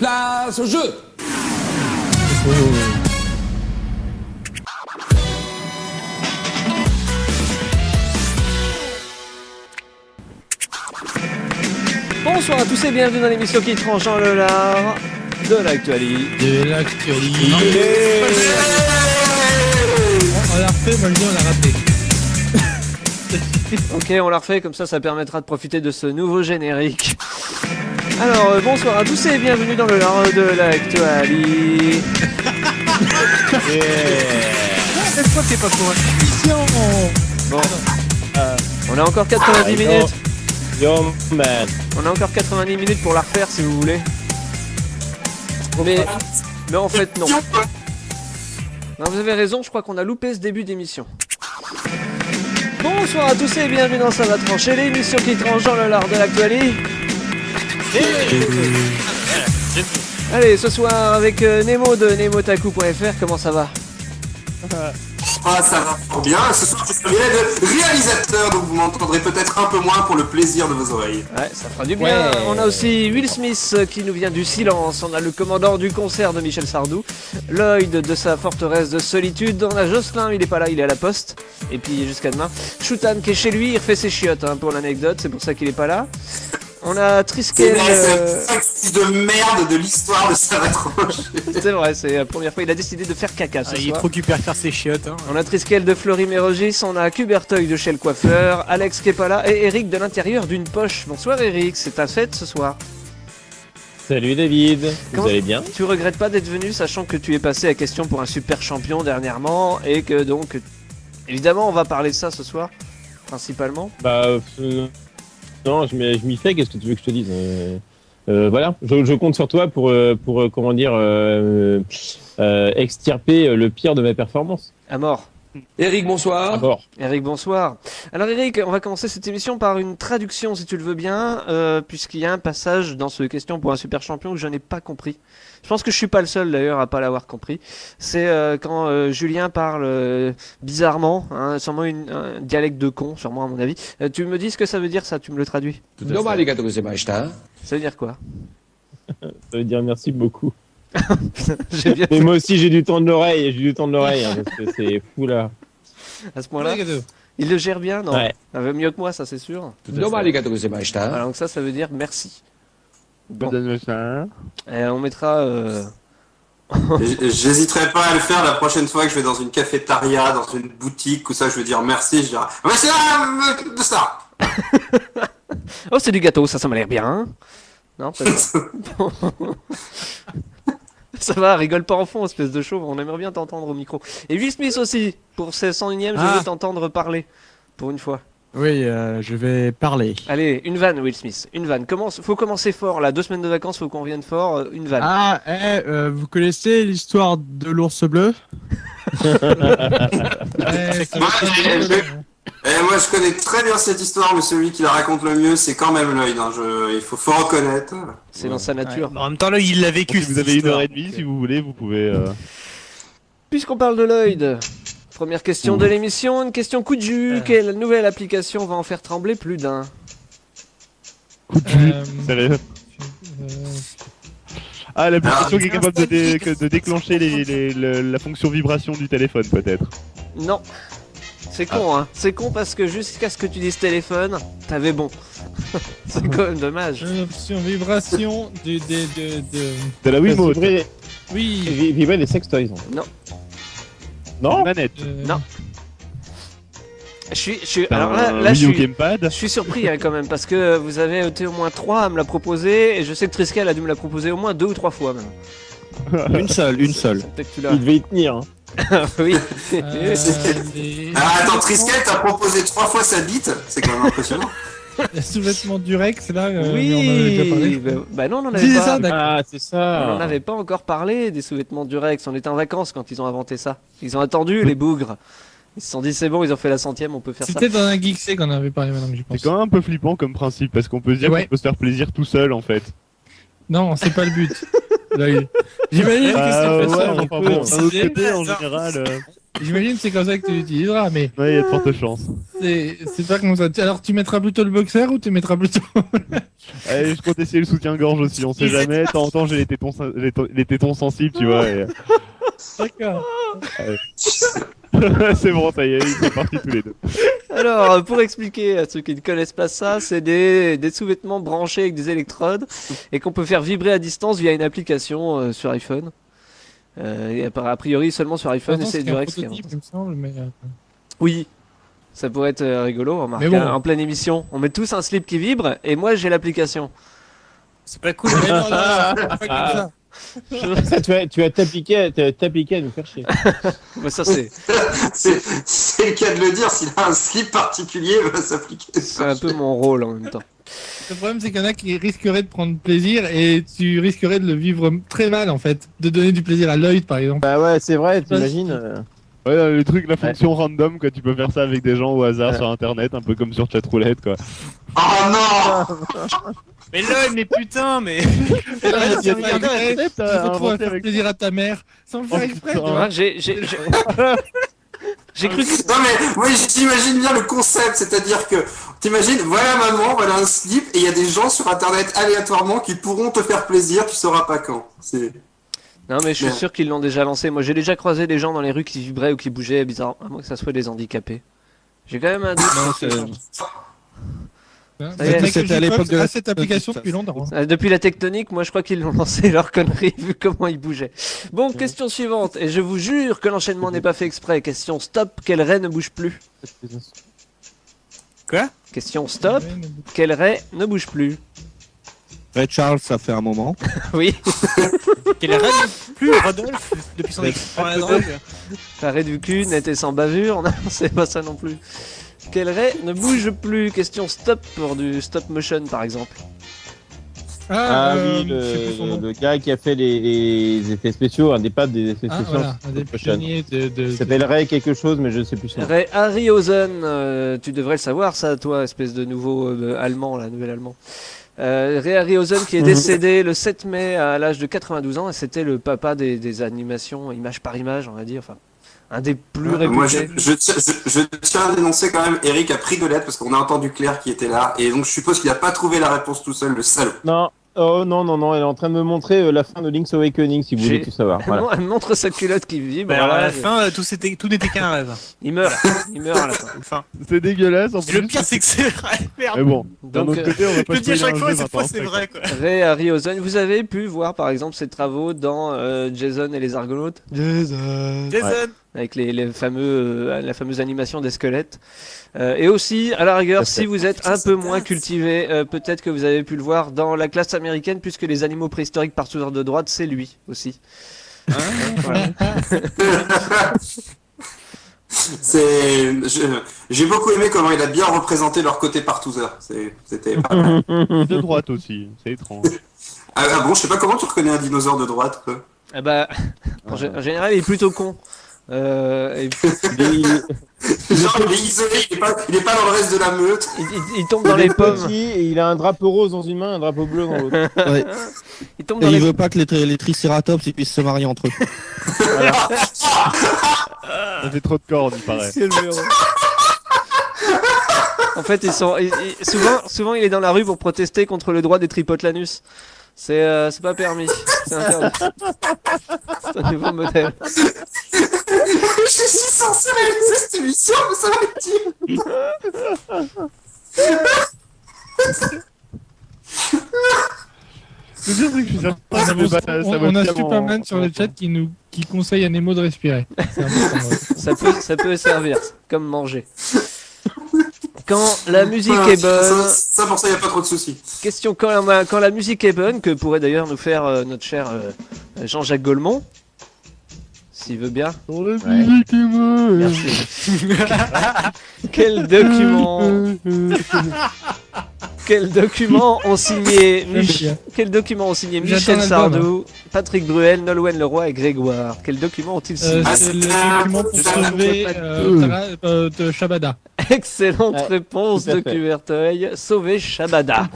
Place au jeu. Bonsoir à tous et bienvenue dans l'émission qui tranche dans le lard de l'actualité. De l'actualité. On l'a refait, moi je dis on l'a raté. Ok, on l'a refait, comme ça permettra de profiter de ce nouveau générique. Alors, bonsoir à tous et bienvenue dans le lard de l'actualité. Cette fois t'es pas pour une Bon, on a encore 90 minutes. Yo man. On a encore 90 minutes pour la refaire si vous voulez. Mais en fait non. Non, vous avez raison, je crois qu'on a loupé ce début d'émission. Bonsoir à tous et bienvenue dans Ça va trancher, l'émission qui tranche dans le lard de l'actualité. Allez, ce soir avec Nemo de nemotaku.fr, comment ça va? Ah, ça va fort bien. Ce soir, je serai de réalisateur, donc vous m'entendrez peut-être un peu moins pour le plaisir de vos oreilles. Ouais, ça fera du bien. Ouais. On a aussi Will Smith qui nous vient du silence. On a le commandant du concert de Michel Sardou. Lloyd de sa forteresse de solitude. On a Jocelyn, il est pas là, il est à la poste. Et puis jusqu'à demain. Shutan qui est chez lui, il refait ses chiottes pour l'anecdote, c'est pour ça qu'il est pas là. On a Triskel. C'est de merde de l'histoire de Ça va trancher. C'est vrai, c'est la première fois. Il a décidé de faire caca ce soir. Il est trop occupé à faire ses chiottes. Hein. On a Triskel de Fleury-Mérogis, on a Cuberteuil de chez le coiffeur, Alex qui est pas là et Eric de l'intérieur d'une poche. Bonsoir Eric, c'est ta fête ce soir. Salut David, vous allez bien? Tu regrettes pas d'être venu, sachant que tu es passé à question pour un super champion dernièrement et que donc, évidemment, on va parler de ça ce soir, principalement. Non, je m'y fais, qu'est-ce que tu veux que je te dise? Voilà, je compte sur toi pour comment dire, extirper le pire de mes performances. À mort. Eric, bonsoir. À mort. Eric, bonsoir. Alors Eric, on va commencer cette émission par une traduction, si tu le veux bien, puisqu'il y a un passage dans ce question pour un super champion que je n'ai pas compris. Je pense que je suis pas le seul d'ailleurs à pas l'avoir compris. C'est quand Julien parle bizarrement, sûrement un dialecte de con, sûrement à mon avis. Tu me dis ce que ça veut dire ça, tu me le traduis. Ça veut dire quoi? Ça veut dire merci beaucoup. Bien... Mais moi aussi j'ai du temps de l'oreille, parce que c'est fou là. À ce point-là, il le gère bien, non? Ouais. Ça va mieux que moi, ça c'est sûr. Alors donc ça veut dire merci. Bon. Et on mettra... J'hésiterai pas à le faire la prochaine fois que je vais dans une cafétéria, dans une boutique, ou ça je veux dire merci, je dirais mais c'est là de ça. Oh c'est du gâteau, ça m'a l'air bien. Hein non, peut-être. Ça va, rigole pas en fond, espèce de chauve, on aimerait bien t'entendre au micro. Et Will Smith aussi, pour ses 101ème, je veux t'entendre parler, pour une fois. Oui, je vais parler. Allez, une vanne Will Smith, une vanne. Faut commencer fort, là, 2 semaines de vacances, faut qu'on vienne fort, une vanne. Vous connaissez l'histoire de l'ours bleu? Moi je connais très bien cette histoire, mais celui qui la raconte le mieux c'est quand même Lloyd, il faut reconnaître. C'est dans sa nature. En même temps là il l'a vécu. Si vous avez 1h30, si vous voulez, vous pouvez... Puisqu'on parle de Lloyd, première question de l'émission, une question coup de jus. Quelle nouvelle application va en faire trembler plus d'un? Coup de jus, sérieux? Ah, l'application qui est capable de déclencher la fonction vibration du téléphone peut-être? Non. C'est con, hein. C'est con parce que jusqu'à ce que tu dises téléphone, t'avais bon. C'est quand même dommage. Option vibration de la Wiimote. Oui. Vibrer des sextoys. Non. Non. Manette. Non. Je suis alors là je suis surpris hein, quand même parce que vous avez été au moins 3 à me la proposer et je sais que Triskel a dû me la proposer au moins 2 ou 3 fois même. Une seule. Il devait y tenir. Hein. Oui. Attends, Triskel t'a proposé 3 fois sa bite, c'est quand même impressionnant. Les sous-vêtements du Rex, là, oui, on en avait déjà parlé. Bah non, on en avait pas. Ah, c'est ça. On n'en avait pas encore parlé des sous-vêtements du Rex. On était en vacances quand ils ont inventé ça. Ils ont attendu les bougres. Ils se sont dit c'est bon, ils ont fait la 100ème, on peut faire ça. C'était dans un Geeksé qu'on avait parlé maintenant que j'y pense. C'est quand même un peu flippant comme principe parce qu'on peut se dire qu'on peut se faire plaisir tout seul en fait. Non, c'est pas le but. J'imagine que ça fait ça. Enfin bon, d'un autre côté, en général. J'imagine que c'est comme ça que tu l'utiliseras, mais Ouais, il y a de fortes chances. c'est pas comme ça. Alors, tu mettras plutôt le boxer ou tu mettras plutôt. Allez, je compte essayer le soutien-gorge aussi, on sait jamais. De temps en temps, j'ai les tétons sensibles, tu vois. Et... D'accord. c'est bon, ça y est, ils sont partis tous les deux. Alors, pour expliquer à ceux qui ne connaissent pas ça, c'est des sous-vêtements branchés avec des électrodes et qu'on peut faire vibrer à distance via une application sur iPhone. Et a priori seulement sur iPhone et c'est du Rex. Il me semble, mais. Oui, ça pourrait être rigolo. Remarque, Mais bon. en pleine émission, on met tous un slip qui vibre et moi j'ai l'application. C'est pas cool. Mais non, pas comme ça. Tu vas t'appliquer à nous faire chier. Mais ça c'est C'est le cas de le dire, s'il a un slip particulier, il va s'appliquer. un peu mon rôle en même temps. Le problème, c'est qu'il y en a qui risqueraient de prendre plaisir et tu risquerais de le vivre très mal, en fait. De donner du plaisir à Lloyd, par exemple. Bah ouais, c'est vrai, t'imagines. Ouais, le truc, la fonction random, quoi, tu peux faire ça avec des gens au hasard sur internet, un peu comme sur chatroulette, quoi. Oh non! Mais là, mais putain, mais. Et là, il y a tu pas vas de concept à te retrouves à inventer faire avec plaisir à ta mère sans le faire exprès. tu putain. vois. Hein, j'ai cru que... Non mais, oui, j'imagine bien le concept, c'est-à-dire que, t'imagines, voilà maman, voilà un slip, et il y a des gens sur internet aléatoirement qui pourront te faire plaisir, tu sauras pas quand. C'est... Non mais je suis Merde. sûr qu'ils l'ont déjà lancé. Moi j'ai déjà croisé des gens dans les rues qui vibraient ou qui bougeaient, bizarre, à moins que ça soit des handicapés. J'ai quand même un doute. Non, c'est- Hein, Ça y est, Michael c'était à l'époque Jackson de la- a cette application depuis longtemps. hein. Depuis la tectonique, moi je crois qu'ils l'ont lancé leur connerie vu comment ils bougeaient. Bon, question suivante, et je vous jure que l'enchaînement n'est pas fait exprès. Question stop, quel raie ne bouge plus? Quoi? Question stop, quel raie ne bouge plus? Ray Charles, ça fait un moment. Oui, Quel rêve plus Rodolphe depuis son exposition à la drogue. l'arrêt du cul n'était sans bavure, non, c'est pas ça non plus. Quel raie ne bouge plus? Question stop pour du stop motion par exemple. Ah oui, je sais plus son nom. le gars qui a fait les effets spéciaux, un des pattes des effets Ah, spéciaux. voilà, un des Prochaine. pionniers de. Il s'appellerait quelque chose, mais je sais plus son nom. Ray Harryhausen, tu devrais le savoir ça toi, espèce de nouveau allemand, là, nouvel allemand. Ray Harryhausen qui est décédé le 7 mai à l'âge de 92 ans et c'était le papa des animations image par image, on va dire, enfin un des plus Moi, réputés. je tiens à dénoncer quand même, Eric a pris de l'aide parce qu'on a entendu Claire qui était là, et donc je suppose qu'il a pas trouvé la réponse tout seul, le salaud. Non, oh non, elle est en train de me montrer la fin de Link's Awakening si vous voulez tout savoir. Voilà. Non, elle montre sa culotte qui vibre. Mais alors, à voilà, la fin, tout n'était qu'un rêve. il meurt à la fin. Enfin. C'est dégueulasse en Et plus. le pire, c'est que c'est vrai. Merde. Mais bon, d'un Donc, autre côté, on va pas Je le dis à spoiler chaque un fois, jeu et cette 20 ans fois, c'est après, vrai, quoi. Ray Harryhausen, vous avez pu voir par exemple ses travaux dans Jason et les Argonautes. Jason. Avec les fameux, la fameuse animation des squelettes. Et aussi, à la rigueur, si vous êtes un peu moins cultivé, peut-être que vous avez pu le voir dans la classe américaine, puisque les animaux préhistoriques par soudeur de droite, c'est lui aussi. Voilà. J'ai beaucoup aimé comment il a bien représenté leur côté partouzeur. C'était pas mal. De droite aussi, c'est étrange. Ah bon, je sais pas comment tu reconnais un dinosaure de droite, quoi. Eh bah, en général, il est plutôt con. Et Genre, il est isolé, il est pas dans le reste de la meute. il tombe dans les pommes. Petit, et il a un drapeau rose dans une main, un drapeau bleu dans l'autre. Ouais. Il tombe Et dans il les veut pas que les tricératops ils puissent se marier entre eux. Ça fait trop de cordes, il paraît. En fait, souvent, il est dans la rue pour protester contre le droit des tripotlanus. C'est pas permis. C'est interdit. C'est un nouveau modèle. Je suis censé réaliser cette émission, mais ça va être Le pire, c'est que je suis certain que ça va On a bien Superman sur le chat qui conseille à Nemo de respirer. C'est important, ouais. Ça peut servir, comme manger. Quand la musique est bonne, Ça, pour ça, y a pas trop de soucis. question quand la musique est bonne, que pourrait d'ailleurs nous faire notre cher Jean-Jacques Gaulmont, s'il veut bien. Dans la musique est bonne. Merci. Quel document Quel document ont signé Quel document ont signé J'attends Michel l'album. Sardou, Patrick Bruel, Nolwenn Leroy et Grégoire? Quel document ont-ils signé C'est le document pour sauver de Shabada. Excellente Ouais, réponse tout à de fait. Cuberteuil. Sauver Shabada.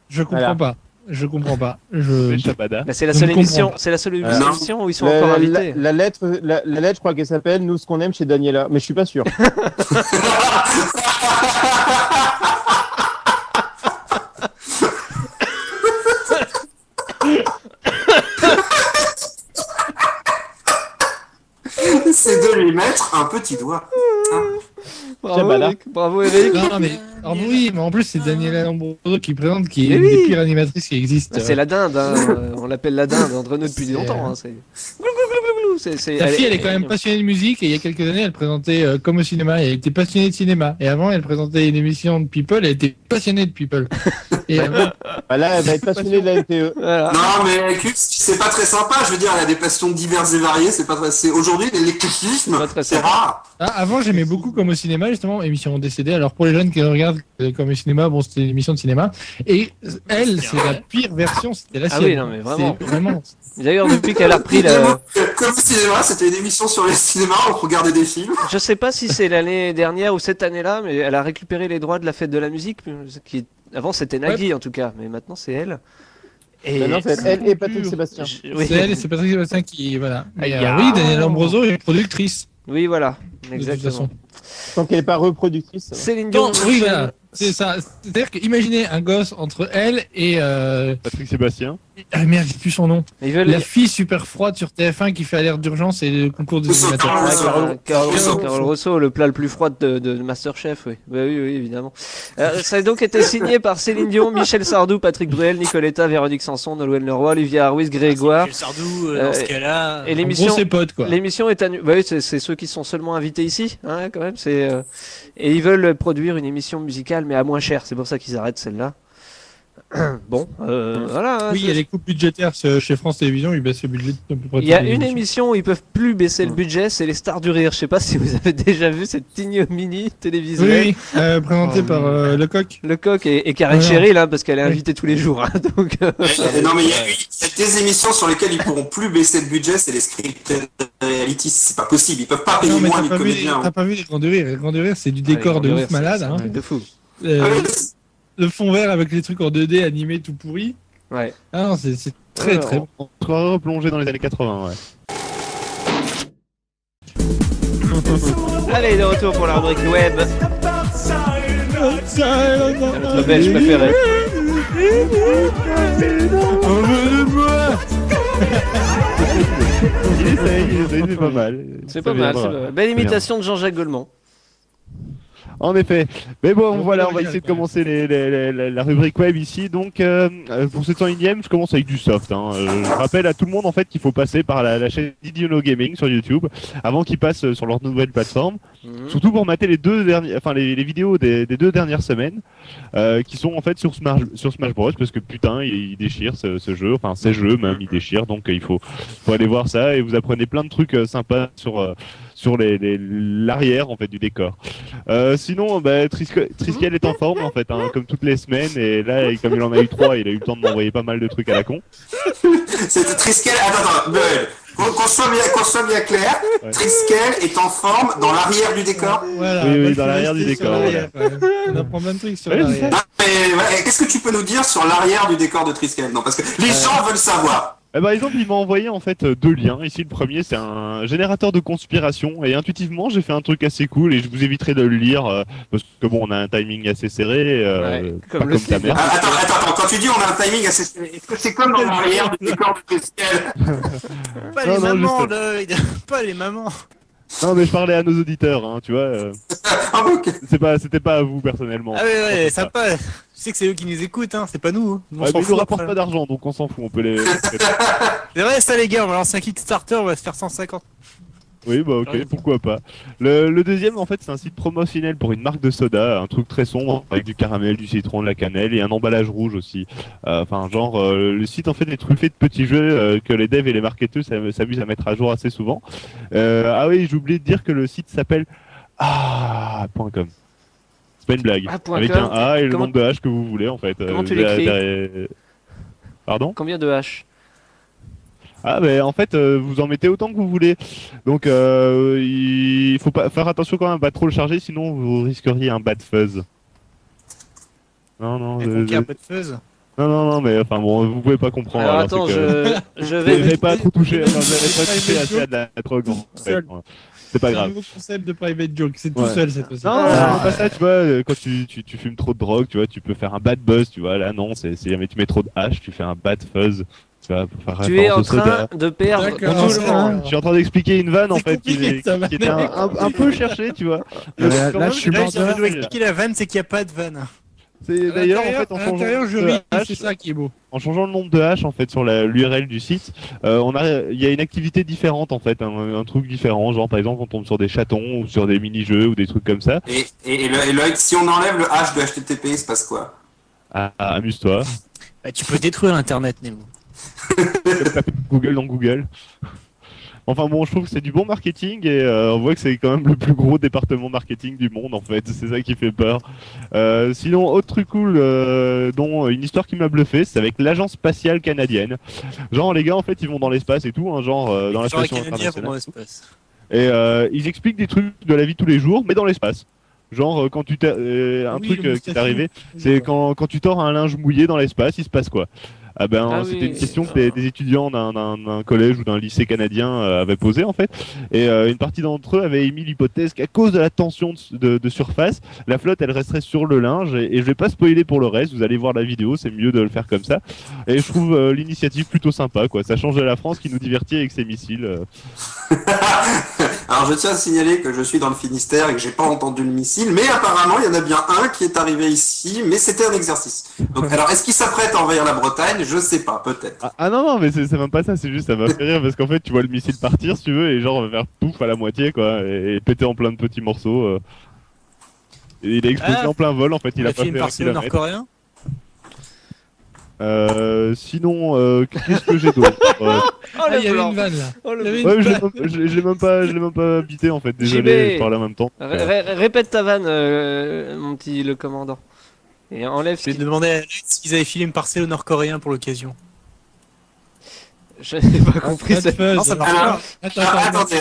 Je comprends Voilà. pas. Je comprends pas. Les Shabada. Bah, c'est la Je seule ne comprends émission, pas. c'est la seule Non. émission où ils sont encore invités. La lettre, je crois qu'elle s'appelle Nous ce qu'on aime chez Daniela, mais je suis pas sûr. C'est de lui mettre un petit doigt. Bravo Shabada. Eric, bravo Eric. Non, mais alors oui, mais en plus c'est Daniela Lombroso qui présente, qui est Mais une oui. des pires animatrices qui existent. Bah, c'est la dinde, hein. On l'appelle la dinde entre nous depuis C'est- longtemps. Hein. C'est... La fille, elle est quand même passionnée de musique et il y a quelques années, elle présentait comme au cinéma. Elle était passionnée de cinéma. Et avant, elle présentait une émission de People. Elle était passionnée de People. Et avant, Bah là, elle va être passionnée de la NTE. Voilà. Non, mais écoute, c'est pas très sympa. Je veux dire, elle a des passions diverses et variées. C'est pas très. Aujourd'hui, l'éclectisme, Pas très c'est sympa. rare. avant, j'aimais beaucoup comme au cinéma, justement, émission décédée. Alors pour les jeunes qui regardent comme au cinéma, bon, c'était une émission de cinéma. Et elle, c'est la pire version. C'était la Ah sienne. oui, non, mais vraiment. C'est vraiment. D'ailleurs, depuis qu'elle a repris la. Comme au cinéma, c'était une émission sur le cinéma. On regardait des films. Je sais pas si c'est l'année dernière ou cette année-là, mais elle a récupéré les droits de la fête de la musique. Qui... Avant, c'était Nagui en tout cas, mais maintenant, c'est elle. Et... Maintenant, c'est elle et Patrick Sébastien. Oui. C'est elle et c'est Patrick Sébastien qui. Voilà. Mais, Aïe, oui, Daniela Lombroso est productrice. Oui, voilà. De toute Exactement. façon. Tant qu'elle n'est pas reproductrice. Céline Dion. Oui, voilà. C'est ça. C'est-à-dire que imaginez un gosse entre elle et. Patrick Sébastien. Ah merde, j'ai plus son nom. Ils veulent. La fille super froide sur TF1 qui fait alerte d'urgence et le concours des Ou sur animateurs. Carole Ah, Rousseau. Carole Rousseau, le plat le plus froid de Masterchef, oui. Bah oui, oui, évidemment. Ça a donc été signé par Céline Dion, Michel Sardou, Patrick Bruel, Nicoletta, Véronique Sanson, Nolwenn Leroy, Olivier Harrouis, Grégoire. Michel Sardou, dans ce cas-là. Et En l'émission, gros, c'est potes, quoi. l'émission est annulée. Bah oui, c'est ceux qui sont seulement invités ici, hein, quand même. Et ils veulent produire une émission musicale, mais à moins cher. C'est pour ça qu'ils arrêtent celle-là. Bon, voilà. hein, Oui, il y a les coupes budgétaires chez France Télévisions, ils baissent le budget de peu près. Il y a toutes les une émissions. émission où ils peuvent plus baisser le budget, c'est les Stars du Rire. Je sais pas si vous avez déjà vu cette ignominie télévisée. Oui, oui, présenté par Lecoq. Le coq et Karine Alors. Cheryl, hein, parce qu'elle est Oui. invitée tous les jours. Hein, donc, Non, mais il y a des émissions sur lesquelles ils pourront plus baisser le budget. C'est les scripted reality. C'est pas possible. Ils peuvent pas payer Non, mais moins t'as les pas, vu, comédiens. t'as pas vu les Grands de Rire. Les Grands de Rire, c'est du décor de ouf malade. Hein. De fou. Euh, Ah oui, le fond vert avec les trucs en 2D animés tout pourri. Ouais. Ah non, c'est très très bon. On sera replongé dans les années 80, ouais. Allez, de retour pour la rubrique web. Notre belge préféré. Il essaye, c'est pas mal. C'est Ça pas mal, c'est viendra. pas mal. Belle imitation de Jean-Jacques Goldman. En effet. Mais bon, Donc, voilà, on va original, essayer de quand même. commencer la rubrique web ici. Donc, pour ce 101ème, je commence avec du soft. Hein. Je rappelle à tout le monde en fait qu'il faut passer par la chaîne d'Idiono Gaming sur YouTube avant qu'ils passent sur leur nouvelle plateforme. Surtout pour mater les deux derniers, enfin les vidéos des 2 dernières semaines, qui sont en fait sur Smash Bros parce que putain il déchire ce jeu, enfin ces jeux même il déchire, donc il faut aller voir ça et vous apprenez plein de trucs sympas sur l'arrière en fait du décor. Sinon, bah, Triskel est en forme en fait, hein, comme toutes les semaines, et là comme il en a eu 3, il a eu le temps de m'envoyer pas mal de trucs à la con. C'était Triskel. Attends, qu'on soit bien clair. Ouais. Triskel est en forme dans l'arrière du décor. Voilà, Oui, oui, bah, dans il faut l'arrière du rester sur décor, l'arrière, ouais. On apprend plein de trucs sur Ouais, l'arrière. Ah, mais, ouais, qu'est-ce que tu peux nous dire sur l'arrière du décor de Triskel? Non, parce que les gens veulent savoir. Par exemple, il m'a envoyé en fait 2 liens. Ici, le premier, c'est un générateur de conspiration. Et intuitivement, j'ai fait un truc assez cool et je vous éviterai de le lire parce que bon, on a un timing assez serré, Ouais, pas comme le comme ta film. mère. Ah, attends, quand tu dis on a un timing assez serré, est-ce que c'est comme dans l'arrière du décor de Triskel? Pas Non, les non, mamans, juste- là, pas les mamans. Non, mais je parlais à nos auditeurs, hein, tu vois. Ah bon, ok. C'était pas à vous personnellement. Ah ouais, ouais, C'est ça. sympa. Tu sais que c'est eux qui nous écoutent, hein, c'est pas nous. Hein. Nous, on Ouais, s'en mais ils nous fout rapportent après. pas d'argent, donc on s'en fout. On peut les. C'est vrai, ça, les gars, on va lancer un Kickstarter, on va se faire 150. Oui, bah ok, pourquoi pas. Le deuxième, en fait, c'est un site promotionnel pour une marque de soda, un truc très sombre, avec du caramel, du citron, de la cannelle et un emballage rouge aussi. Enfin, le site, en fait, est truffé de petits jeux que les devs et les marketeurs s'amusent à mettre à jour assez souvent. Ah oui, j'ai oublié de dire que le site s'appelle .com. C'est pas une blague. Ah, avec .com. un A et le Comment- nombre de H que vous voulez, en fait. Comment tu l'écris Pardon? Combien de H? Ah ben en fait vous en mettez autant que vous voulez. Donc il faut pas faire attention quand même à pas trop le charger sinon vous risqueriez un bad fuzz. Non Et conquérir pas de fuzz. Non, mais enfin bon, vous pouvez pas comprendre. Alors alors, attends, c'est que je vous vais. n'avez pas trop touché, enfin, vous n'avez pas touché assez à de la drogue. En fait. Seul. C'est pas C'est un grave. nouveau concept de private joke, c'est tout Ouais. seul cette fois-ci. Non, c'est pas ça, tu vois, quand tu fumes trop de drogue, tu vois, tu peux faire un bad buzz, tu vois, là non, c'est jamais tu mets trop de hache, tu fais un bad fuzz, tu vois, pour faire Tu es en référence au train soda. de perdre D'accord. tout le monde. Je suis en train d'expliquer une vanne en C'est fait compliqué, ça va. qui était un peu cherchée, tu vois. Là, je suis Là, mort si on veut nous de expliquer la vanne, c'est qu'il n'y a pas de vanne. C'est d'ailleurs en fait en à changeant l'intérieur, je de ris, hache, c'est ça qui est beau. en changeant le nombre de haches en fait sur l'URL du site, il y a une activité différente en fait, un truc différent, genre par exemple on tombe sur des chatons ou sur des mini-jeux ou des trucs comme ça. Et Loïc, si on enlève le H de HTTP, il se passe quoi? Amuse-toi. Bah, tu peux détruire l'internet, Nemo. Google dans Google. Enfin bon, je trouve que c'est du bon marketing et on voit que c'est quand même le plus gros département marketing du monde en fait. C'est ça qui fait peur. Sinon, autre truc cool, dont une histoire qui m'a bluffé, c'est avec l'agence spatiale canadienne. Genre les gars en fait ils vont dans l'espace et tout, hein, genre dans la Genre, les station Canadiens vont dans internationale. l'espace. Et ils expliquent des trucs de la vie de tous les jours, mais dans l'espace. Genre quand tu t'es un Oui, truc le qui est arrivé, moustachu. c'est quand tu tords un linge mouillé dans l'espace, il se passe quoi? Ah ben Ah c'était oui. une question que des étudiants d'un collège ou d'un lycée canadien avaient posée en fait, et une partie d'entre eux avaient émis l'hypothèse qu'à cause de la tension de surface, la flotte elle resterait sur le linge, et je vais pas spoiler pour le reste, vous allez voir la vidéo, c'est mieux de le faire comme ça, et je trouve l'initiative plutôt sympa quoi, ça change de la France qui nous divertit avec ses missiles. Alors je tiens à signaler que je suis dans le Finistère et que j'ai pas entendu le missile, mais apparemment il y en a bien un qui est arrivé ici, mais c'était un exercice. Donc alors est-ce qu'il s'apprête à envahir la Bretagne? Je sais pas, peut-être. Non mais c'est même pas ça, c'est juste ça m'a fait rire parce qu'en fait tu vois le missile partir si tu veux et genre faire pouf à la moitié quoi et péter en plein de petits morceaux. Et il a explosé en plein vol en fait, il a pas film fait un par le kilomètre. nord-coréen. Sinon, qu'est-ce que j'ai d'autre Oh Ah, il y le avait blanc. une vanne là. Oh, le Il y avait blanc. une Ouais, vanne. je l'ai même pas habité en fait, désolé, JB. je parlais en même temps. Répète ta vanne, mon petit le commandant. Et enlève ce J'ai qui... demandé à Alex s'ils avaient filé une parcelle au nord-coréen pour l'occasion. Je n'ai pas compris Pas de cette... fuzz. Non, ça marche Alors, Attends, attendez.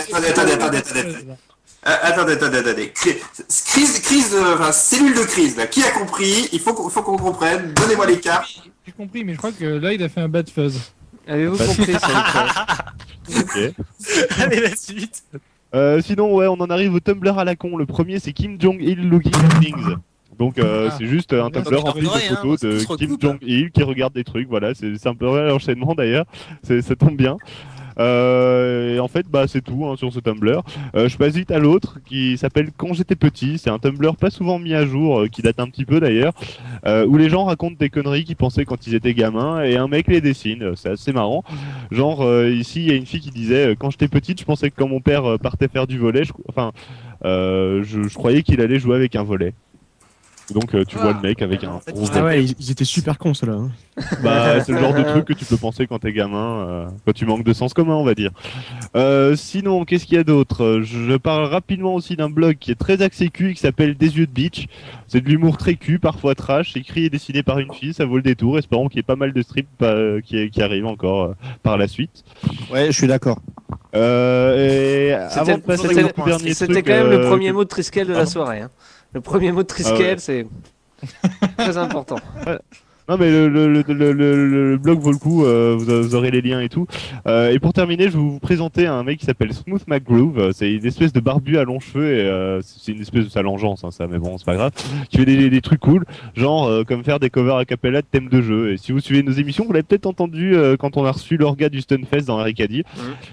Crise enfin, cellule de crise, là. Qui a compris? Il faut qu'on comprenne. Donnez-moi les cartes. J'ai compris, mais je crois que là il a fait un bad fuzz. Avez-vous compris ça? Ok. Allez, la suite. Sinon, ouais, on en arrive au Tumblr à la con. Le premier, c'est Kim Jong-il Looking Things. Donc, c'est juste un Tumblr donc, rempli de pareil, hein, photos de on se Kim recoupe. Jong-il qui regarde des trucs. Voilà, c'est un peu l'enchaînement d'ailleurs. Ça tombe bien. Et en fait, bah, c'est tout hein, sur ce Tumblr. Je passe vite à l'autre qui s'appelle Quand j'étais petit. C'est un Tumblr pas souvent mis à jour, qui date un petit peu d'ailleurs, où les gens racontent des conneries qu'ils pensaient quand ils étaient gamins et un mec les dessine. C'est assez marrant. Genre, ici, il y a une fille qui disait Quand j'étais petite, je pensais que quand mon père partait faire du volley, je croyais qu'il allait jouer avec un volley. Donc tu vois le mec avec un gros Ah ouais, ils étaient super cons ceux-là. Hein. bah, c'est le genre de truc que tu peux penser quand t'es gamin, quand tu manques de sens commun, on va dire. Sinon, qu'est-ce qu'il y a d'autre? Je parle rapidement aussi d'un blog qui est très axé cul, qui s'appelle Des yeux de bitch. C'est de l'humour très cul, parfois trash, écrit et dessiné par une fille, ça vaut le détour. Espérons qu'il y ait pas mal de strips qui arrivent encore par la suite. Ouais, je suis d'accord. Et avant de passer au tout dernier C'était truc, quand même le premier que- mot de Triskel de la soirée. Hein. Le premier mot de Triskel, Ah ouais. c'est très important. Non mais le blog vaut le coup, vous aurez les liens et tout. Et pour terminer, je vais vous présenter un mec qui s'appelle Smooth McGroove. C'est une espèce de barbu à longs cheveux et c'est une espèce de salangeance, hein, ça, mais bon, c'est pas grave. Qui fait des trucs cool, genre comme faire des covers a cappella de thèmes de jeu. Et si vous suivez nos émissions, vous l'avez peut-être entendu quand on a reçu l'orga du Stunfest dans Arcadie.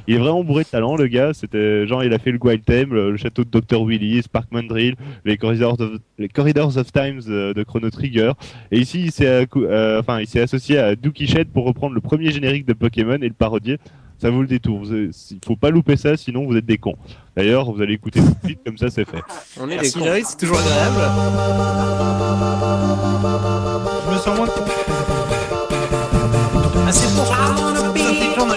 Il est vraiment bourré de talent, le gars. C'était genre il a fait le Wild Theme, le château de Dr Willy, Sparkman Drill, les Corridors of Times de Chrono Trigger. Et ici, il s'est associé à Dookie Shed pour reprendre le premier générique de Pokémon et le parodier. Ça vaut le détour. Il faut pas louper ça, sinon vous êtes des cons. D'ailleurs, vous allez écouter tout de suite, comme ça c'est fait. On est des Merci cons. Larry, c'est toujours agréable. Je me sens moins con. Ah, c'est pour ça fait genre de-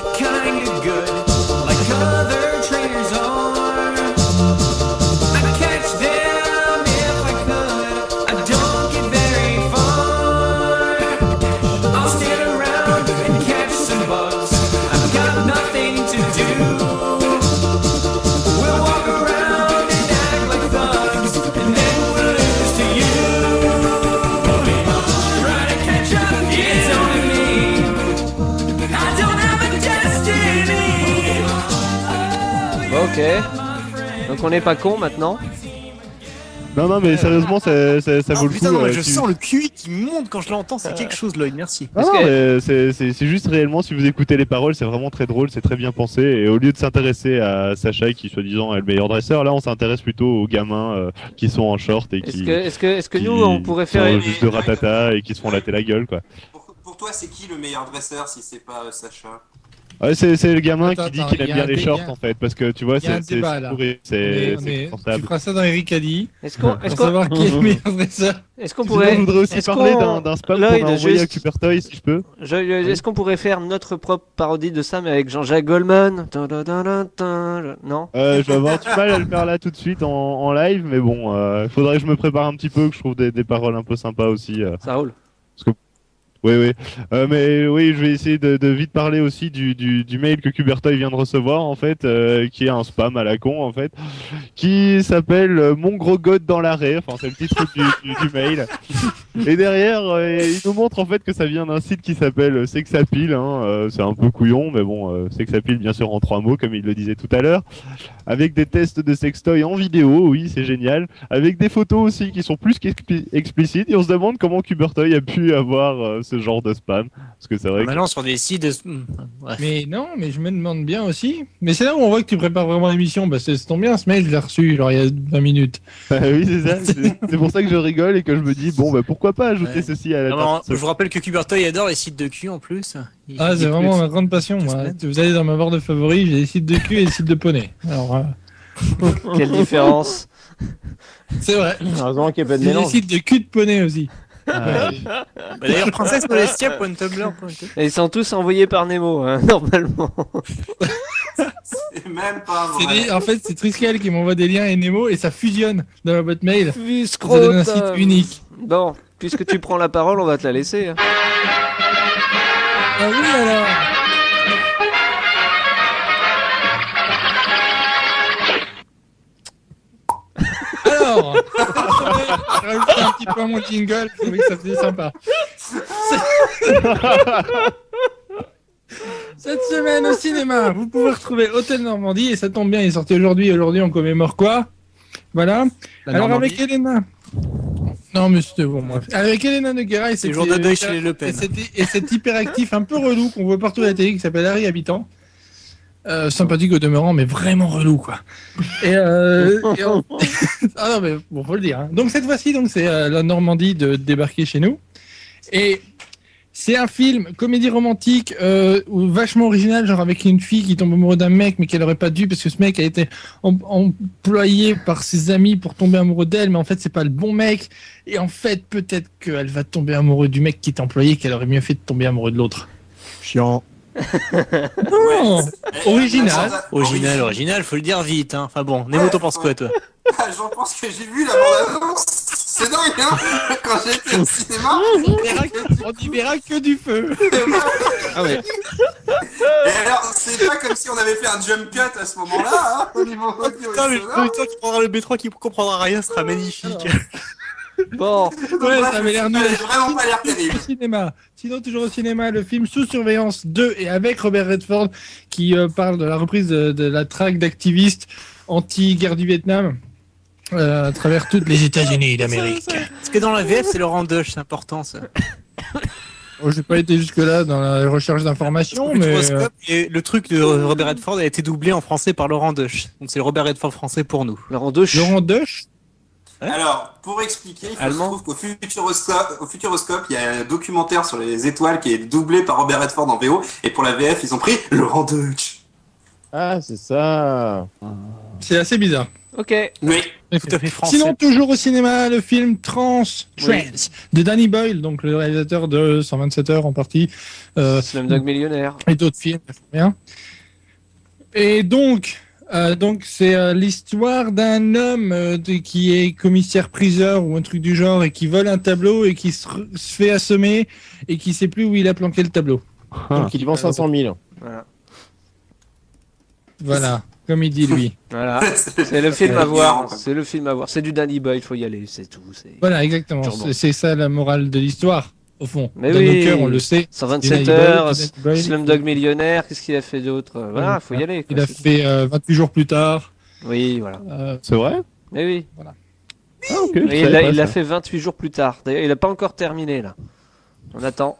It's Ok. Donc on n'est pas con maintenant. Non, mais sérieusement, ça vaut le coup. Putain, non, mais je tu- sens le QI qui monte quand je l'entends, c'est quelque chose, Lloyd, merci. Ah non, mais c'est juste réellement, si vous écoutez les paroles, c'est vraiment très drôle, c'est très bien pensé. Et au lieu de s'intéresser à Sacha, qui soi-disant est le meilleur dresseur, là on s'intéresse plutôt aux gamins qui sont en short et qui. Est-ce que qui nous on pourrait faire sont juste de ratata et qui se font latter la gueule, quoi. Pour toi, c'est qui le meilleur dresseur si c'est pas Sacha? Ouais, c'est le gamin Attends, qui dit attends, qu'il il aime y a bien un les dé- shorts il y a- en fait, parce que tu vois, il y a un c'est débat, là. pourri, On c'est est- tu confortable. feras ça dans Eric a dit. Est-ce qu'on Pour savoir qui est le meilleur dresseur. est-ce qu'on Sinon, pourrait je voudrais aussi est-ce parler qu'on- d'un spam Lloyd, qu'on a envoyé à juste- Cupertoy, si je peux. Est-ce qu'on pourrait faire notre propre parodie de ça mais avec Jean-Jacques Goldman? Non. Je vais avoir du mal à le faire là tout de suite en live, mais bon, faudrait que je me prépare un petit peu, que je trouve des paroles un peu sympas aussi. Ça roule. Oui. Mais oui, je vais essayer de vite parler aussi du mail que Cubertoy vient de recevoir, en fait, qui est un spam à la con, en fait, qui s'appelle Mon gros god dans l'arrêt. Enfin, c'est le titre du mail. Et derrière, il nous montre en fait que ça vient d'un site qui s'appelle Sexapil. C'est un peu couillon, mais bon, Sexapil, bien sûr, en 3 mots, comme il le disait tout à l'heure. Avec des tests de sextoy en vidéo, oui, c'est génial. Avec des photos aussi qui sont plus qu'explicites. Et on se demande comment Cubertoy a pu avoir ce genre de spam. Parce que c'est vrai que... Maintenant, sur des sites de. Bref. Mais non, mais je me demande bien aussi. Mais c'est là où on voit que tu prépares vraiment l'émission. Bah, c'est tombe bien, ce mail, je l'ai reçu genre, il y a 20 minutes. oui, c'est ça. C'est pour ça que je rigole et que je me dis, bon, bah, pourquoi pas ajouter Ouais. ceci à la Alors, table. je vous rappelle que Cubertoy adore les sites de cul en plus. Il Ah, dit c'est vraiment plus. ma grande passion, moi. Vous allez dans ma barre de favoris, j'ai des sites de cul et des sites de poney. Alors, Quelle différence. c'est vrai. Heureusement qu'il n'y a pas de J'ai des mélange. sites de cul de poney aussi. Bah, d'ailleurs, princesse-molestia.tumblr.com. Et ils sont tous envoyés par Nemo, hein, normalement. C'est même pas C'est vrai. en fait, c'est Triskel qui m'envoie des liens et Nemo et ça fusionne dans ma boîte mail. Ça Scrotum. donne un site unique. Bon, puisque tu prends la parole, on va te la laisser. Hein. Ah oui, alors. Alors, je rajoute un petit peu à mon jingle, je trouvais que ça faisait sympa. Cette semaine au cinéma, vous pouvez retrouver Hôtel Normandie et ça tombe bien, il est sorti aujourd'hui. Aujourd'hui, on commémore quoi? Voilà. Alors avec Elena. Non, mais c'était bon, bref. Avec Elena Noguera et C'est le jour de deuil chez les Le Pen. et cet hyperactif un peu relou qu'on voit partout à la télé qui s'appelle Harry Habitant. Sympathique au demeurant, mais vraiment relou, quoi. Ah non, mais bon, faut le dire. Hein. Donc cette fois-ci, donc c'est la Normandie de débarquer chez nous. Et c'est un film comédie romantique vachement original, genre avec une fille qui tombe amoureuse d'un mec, mais qu'elle aurait pas dû parce que ce mec a été employé par ses amis pour tomber amoureux d'elle, mais en fait c'est pas le bon mec. Et en fait peut-être qu'elle va tomber amoureuse du mec qui est employé, qu'elle aurait mieux fait de tomber amoureuse de l'autre. Chiant. Non, original. Original, faut le dire vite. Hein. Enfin bon, Nemo, t'en penses quoi, toi? J'en pense que j'ai vu la bande-annonce. C'est dingue, hein. Quand j'étais au cinéma. On n'y verra que du feu. Ah ouais. Et alors, c'est pas comme si on avait fait un jump cut à ce moment-là, hein, au niveau audio Putain, et mais le sonore. producteur qui prendra le B3 qui comprendra rien sera magnifique. Bon, Donc, Ouais, bref, ça avait l'air le nul. film avait vraiment pas l'air terrible. Au cinéma. Sinon, toujours au cinéma, le film Sous surveillance 2 et avec Robert Redford qui parle de la reprise de la traque d'activistes anti-guerre du Vietnam à travers toutes les États-Unis d'Amérique. Parce que dans la VF, c'est Laurent Deuche, c'est important ça. Oh, j'ai pas été jusque-là dans la recherche d'informations, Le mais Futuroscope et le truc de Robert Redford a été doublé en français par Laurent Deuche. Donc c'est le Robert Redford français pour nous. Laurent Deuch. Laurent Deuch. Alors, pour expliquer, il Allemand. se trouve qu'au Futuroscope, il y a un documentaire sur les étoiles qui est doublé par Robert Redford en VO, et pour la VF, ils ont pris Laurent Deutsch. Ah, c'est ça. C'est assez bizarre. Ok. Oui. Tout à fait français. Sinon, toujours au cinéma, le film Trans de Danny Boyle, donc le réalisateur de 127 heures en partie, Slumdog Millionnaire. et d'autres films. Bien. Et donc c'est l'histoire d'un homme qui est commissaire-priseur ou un truc du genre et qui vole un tableau et qui se fait assommer et qui sait plus où il a planqué le tableau. Donc il vend 500 000. Voilà. Voilà, comme il dit lui. Voilà. C'est le film à voir. C'est le film à voir. C'est du Danny Boyle, faut y aller, c'est tout. Voilà, exactement. Sûrement. C'est ça la morale de l'histoire. au fond. Mais Dans oui. nos cœurs, on le sait. 127 Danny heures, Boyle, Danny Boyle. Slumdog Millionnaire, qu'est-ce qu'il a fait d'autre? Voilà, faut y aller. quoi, Il a c'est tout. fait 28 jours plus tard. Oui, voilà. C'est vrai? Mais oui. Ah, ok. Oui, je savais pas il l'a ça. fait 28 jours plus tard. D'ailleurs, il a pas encore terminé là. On attend.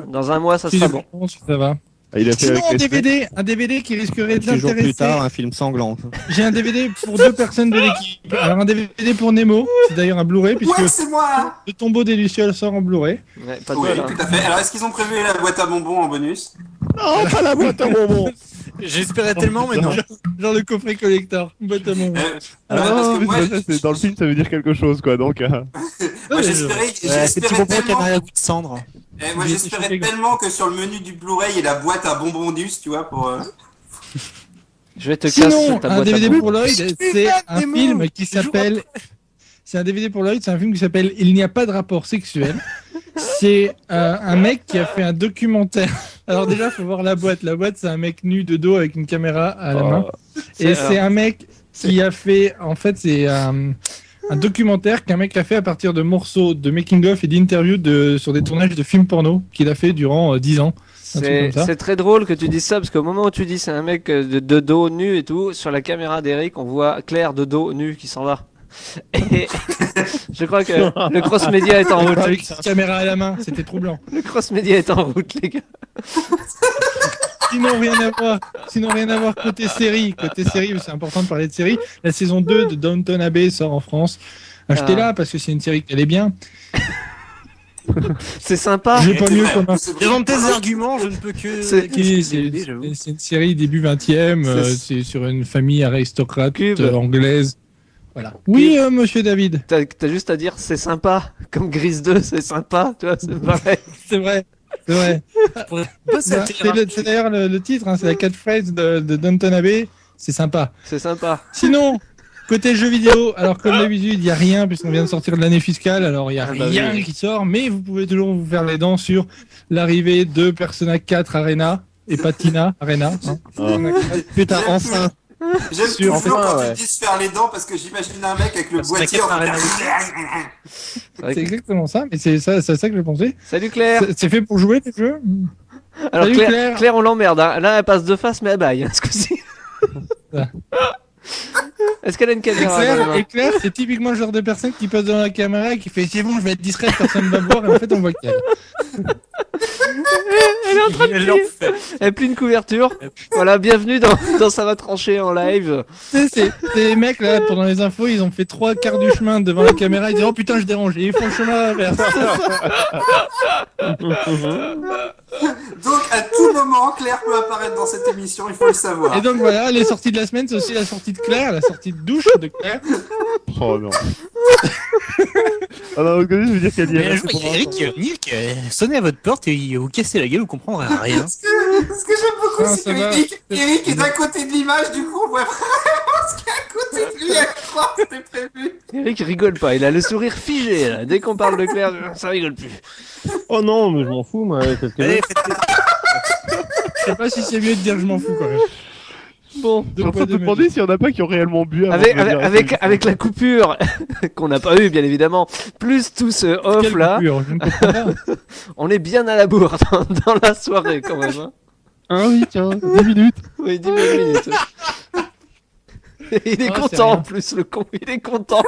Dans un mois, ça Si sera j'ai bon. bon, ça va. Ah, il a fait Sinon, avec les un DVD qui risquerait de 28 jours plus l'intéresser. tard, un film sanglant. J'ai un DVD pour 2 personnes de l'équipe. Alors un DVD pour Nemo, c'est d'ailleurs un Blu-ray puisque Ouais, c'est moi. le tombeau des Lucioles sort en Blu-ray. Ouais, pas de Oui, bol, hein. tout à fait. Alors, est-ce qu'ils ont prévu la boîte à bonbons en bonus? Non, pas la boîte à bonbons. J'espérais tellement, mais non. Genre le coffret collector. Boîte à bonbons. Ah, Ouais, parce que mais moi, c'est pas ça, c'est- dans le film, ça veut dire quelque chose, quoi. Donc, moi, j'espérais Ouais, c'est petit bonbon qui a tellement, un goût de cendre. moi, J'ai j'espérais choqué, tellement que sur le menu du Blu-ray, il y ait la boîte à bonbons tu vois, pour. Je vais te casser Sinon, ta un boîte à DVD bonbons. pour Lloyd, c'est un Nemo. film qui s'appelle. C'est un DVD pour Lloyd, c'est un film qui s'appelle Il n'y a pas de rapport sexuel. C'est un mec qui a fait un documentaire. Alors déjà, il faut voir la boîte. La boîte, c'est un mec nu de dos avec une caméra à la main. Et c'est un mec qui a fait, en fait, c'est un documentaire qu'un mec a fait à partir de morceaux de making-of et d'interviews sur des tournages de films porno qu'il a fait durant 10 ans. Un truc C'est comme ça. c'est très drôle que tu dises ça parce qu'au moment où tu dis c'est un mec de dos nu et tout, sur la caméra d'Eric, on voit Claire de dos nu qui s'en va. Et je crois que le cross-média est en route. Avec une caméra à la main, c'était troublant. Le cross-média est en route, les gars. Sinon, rien à voir côté série. Côté série, c'est important de parler de série. La saison 2 de Downton Abbey sort en France. Achetez-la parce que c'est une série qui allait bien. C'est sympa. J'ai pas mieux vrai. comme un. Devant tes arguments, je ne peux que. C'est- que squeezer C'est l'idée, j'avoue. c'est une série début 20e. C'est- C'est sur une famille aristocrate Cube. anglaise. Voilà. Oui, monsieur David. T'as juste à dire c'est sympa. Comme Grise 2, c'est sympa. Tu vois, c'est pareil. C'est vrai. C'est vrai. Bosser à terrain. C'est d'ailleurs le titre. Hein, c'est la catchphrase de Downton Abbey. C'est sympa. C'est sympa. Sinon, côté jeux vidéo, alors comme d'habitude, il n'y a rien puisqu'on vient de sortir de l'année fiscale, alors il n'y a Ah bah rien oui. qui sort, mais vous pouvez toujours vous faire les dents sur l'arrivée de Persona 4 Arena et Patina Arena. Hein. Putain, enfin. J'aime Sur- toujours enfin, quand ouais. tu dis se faire les dents parce que j'imagine un mec avec le Parce que boîtier la en carte train Arena de- vrai C'est que- exactement ça, mais c'est ça que je pensais. Salut Claire. C'est fait pour jouer les jeux. Alors Salut, Claire, Claire. on l'emmerde. Hein. Là, elle passe de face, mais elle baille. Hein, ce coup-ci. Ça. Est-ce qu'elle a une caméra dans les mains Et Claire, c'est typiquement le genre de personne qui passe devant la caméra et qui fait c'est bon, je vais être discrète, personne ne va me voir, et en fait on voit qu'elle. Elle est en train de Elle plier. l'enfer. Elle plie une couverture. Voilà, bienvenue dans Ça va trancher en live. Tu sais, c'est les mecs là, pendant les infos, ils ont fait 3 quarts du chemin devant la caméra, ils disent oh putain, je dérange, et ils font le chemin inverse. Donc, à tout moment, Claire peut apparaître dans cette émission, il faut le savoir. Et donc voilà, les sorties de la semaine, c'est aussi la sortie de Claire, la sortie de douche de Claire. Oh non. Ah non, vous connaissez, je veux dire qu'elle y Mais est. un jour, il y a Eric, Nick, sonnez à votre porte et vous cassez la gueule, vous comprendrez rien. Ce que j'aime beaucoup, Ah, c'est ça va. Eric est d'un côté de l'image, du coup, on voit vraiment ce qu'il y a à côté de lui, à croire que c'était prévu. Eric rigole pas, il a le sourire figé. Là. Dès qu'on parle de Claire, ça rigole plus. Oh non, mais je m'en fous, moi. Qu'est-ce que Allez, faites Je sais pas si c'est mieux de dire je m'en fous quand même. Bon, Je suis en train de me demander s'il y en a pas qui ont réellement bu avant avec, de venir avec, à avec la coupure qu'on n'a pas eu bien évidemment, plus tout ce off Quelle là, coupure, je ne comprends pas. on est bien à la bourre dans la soirée quand même. Hein. Ah oui, tiens, 10 minutes. Oui, 10 minutes. Il est Oh, c'est content en rien. plus, le con, il est content.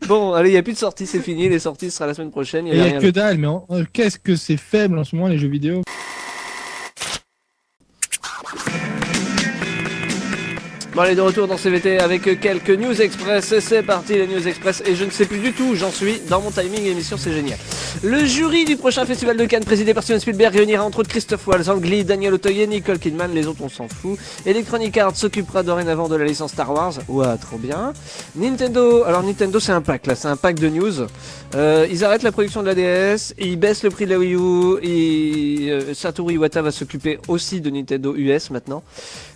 Bon, allez, il n'y a plus de sorties, c'est fini. Les sorties ce sera la semaine prochaine. Il Y n'y a a rien. que dalle, mais qu'est-ce que c'est faible en ce moment les jeux vidéo. Bon, allez, de retour dans CVT avec quelques News Express. C'est parti, les News Express. Et je ne sais plus du tout où j'en suis dans mon timing émission, c'est génial. Le jury du prochain festival de Cannes, présidé par Steven Spielberg, réunira entre autres Christophe Waltz, Ang Lee, Daniel Auteuil, Nicole Kidman. Les autres, on s'en fout. Electronic Arts s'occupera dorénavant de la licence Star Wars. Ouah, trop bien. Nintendo, alors Nintendo, c'est un pack là, c'est un pack de news. Ils arrêtent la production de la DS, ils baissent le prix de la Wii U, et Satoru Iwata va s'occuper aussi de Nintendo US maintenant.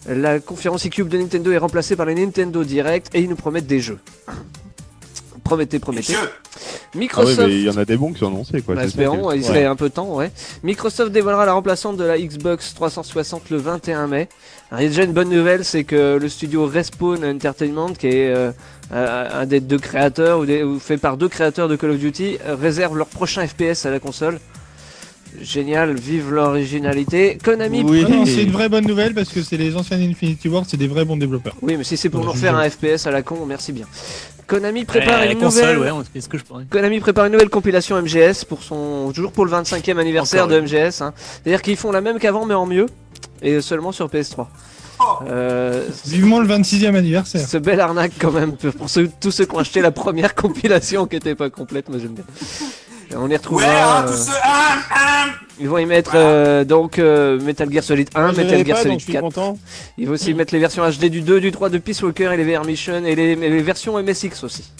La conférence eCube de Nintendo est remplacée par les Nintendo Direct et ils nous promettent des jeux. Promettez. Monsieur, Ah ouais, Microsoft. mais il y en a des bons qui sont annoncés, quoi. Bah, c'est ça, espérons, c'est- il serait un peu temps, ouais. Microsoft dévoilera la remplaçante de la Xbox 360 le 21 mai. Alors, il y a déjà une bonne nouvelle, c'est que le studio Respawn Entertainment, qui est un des deux créateurs, ou fait par deux créateurs de Call of Duty, réserve leur prochain FPS à la console. Génial, vive l'originalité. Konami. Oui. Ah non, c'est une vraie bonne nouvelle parce que c'est les anciens Infinity Ward, c'est des vrais bons développeurs. Oui, mais si c'est pour nous Voilà, refaire je- un FPS à la con, merci bien. Konami prépare la une console, nouvelle. ouais, c'est ce que je pourrais. Konami prépare une nouvelle compilation MGS toujours pour le 25e anniversaire Encore de MGS. Hein. C'est-à-dire qu'ils font la même qu'avant mais en mieux et seulement sur PS3. Oh. Vivement le 26e anniversaire. Ce bel arnaque quand même pour tous ceux qui ont acheté la première compilation qui était pas complète, moi j'aime bien. Et on y ouais, retrouvera. tous ceux. Ils vont y mettre Metal Gear Solid 1, Je Metal l'avais Gear pas, donc Solid je suis 4. content. Ils vont aussi mettre les versions HD du 2, du 3 de Peace Walker et les VR Mission et les versions MSX aussi.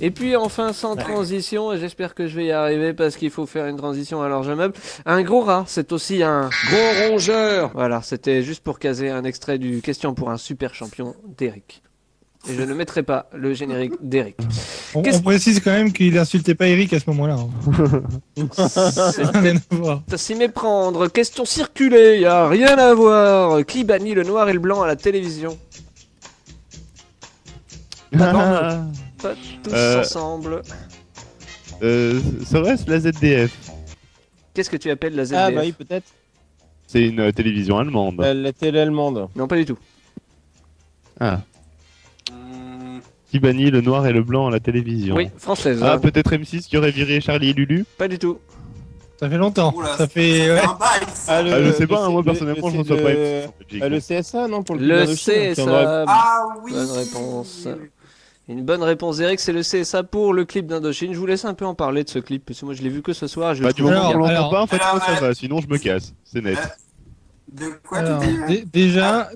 Et puis enfin sans transition, et j'espère que je vais y arriver parce qu'il faut faire une transition alors je meuble. Un gros rat, c'est aussi un Gros rongeur. Voilà, c'était juste pour caser un extrait du Question pour un super champion d'Eric. Et je ne mettrai pas le générique d'Eric. On Qu'est-ce- précise quand même qu'il insultait pas Eric à ce moment-là. hein. Ça n'a rien à voir. À s'y méprendre, question circulée, y a rien à voir. Qui bannit le noir et le blanc à la télévision? Ah, Pas tous Euh, ensemble. Serait-ce la ZDF? Qu'est-ce que tu appelles la ZDF? Ah bah oui, peut-être. C'est une télévision allemande. La télé allemande. Non, pas du tout. Ah. Qui bannit le noir et le blanc à la télévision? Oui, française. Ah, hein. peut-être M6 qui aurait viré Charlie et Lulu? Pas du tout. Ça fait longtemps. Oula, Ça fait. Ouais. un bail. Ah, je sais pas, hein, moi personnellement je reçois pas M6 en Belgique. Le CSA, non, pour le Le club d'Indochine, qui en aurait- CSA. Ah oui. Bonne réponse. Une bonne réponse d'Eric, c'est le CSA pour le clip d'Indochine. Je vous laisse un peu en parler de ce clip, parce que moi je l'ai vu que ce soir. Je Bah, le du trouve moment bien. qu'on l'entend alors- pas, en fait, alors, moi, ça ouais. va, sinon je me casse, c'est net. De quoi Alors, tu dis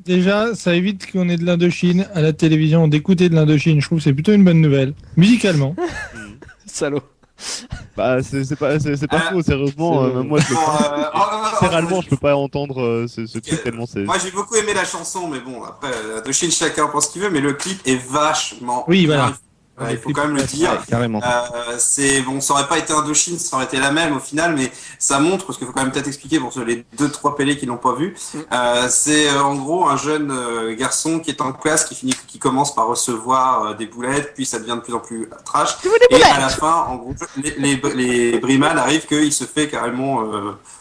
déjà, ça évite qu'on ait de l'Indochine à la télévision, d'écouter de l'Indochine. Je trouve que c'est plutôt une bonne nouvelle. Musicalement. Salaud. Bah, c'est pas faux, sérieusement, c'est- même moi je Bon, littéralement, je peux pas entendre ce truc tellement c'est. Moi j'ai beaucoup aimé la chanson, mais bon, après, Indochine, chacun pense ce qu'il veut, mais le clip est vachement. Oui, voilà. bien. Il faut quand même le dire. Ouais, carrément. C'est bon, ça aurait pas été Indochine, ça aurait été la même au final, mais ça montre, parce qu'il faut quand même peut-être expliquer pour les 2-3 pélés qui l'ont pas vu. C'est en gros un jeune garçon qui est en classe, qui commence par recevoir des boulettes, puis ça devient de plus en plus trash. Et à la fin, en gros, les Briman arrivent qu'il se fait carrément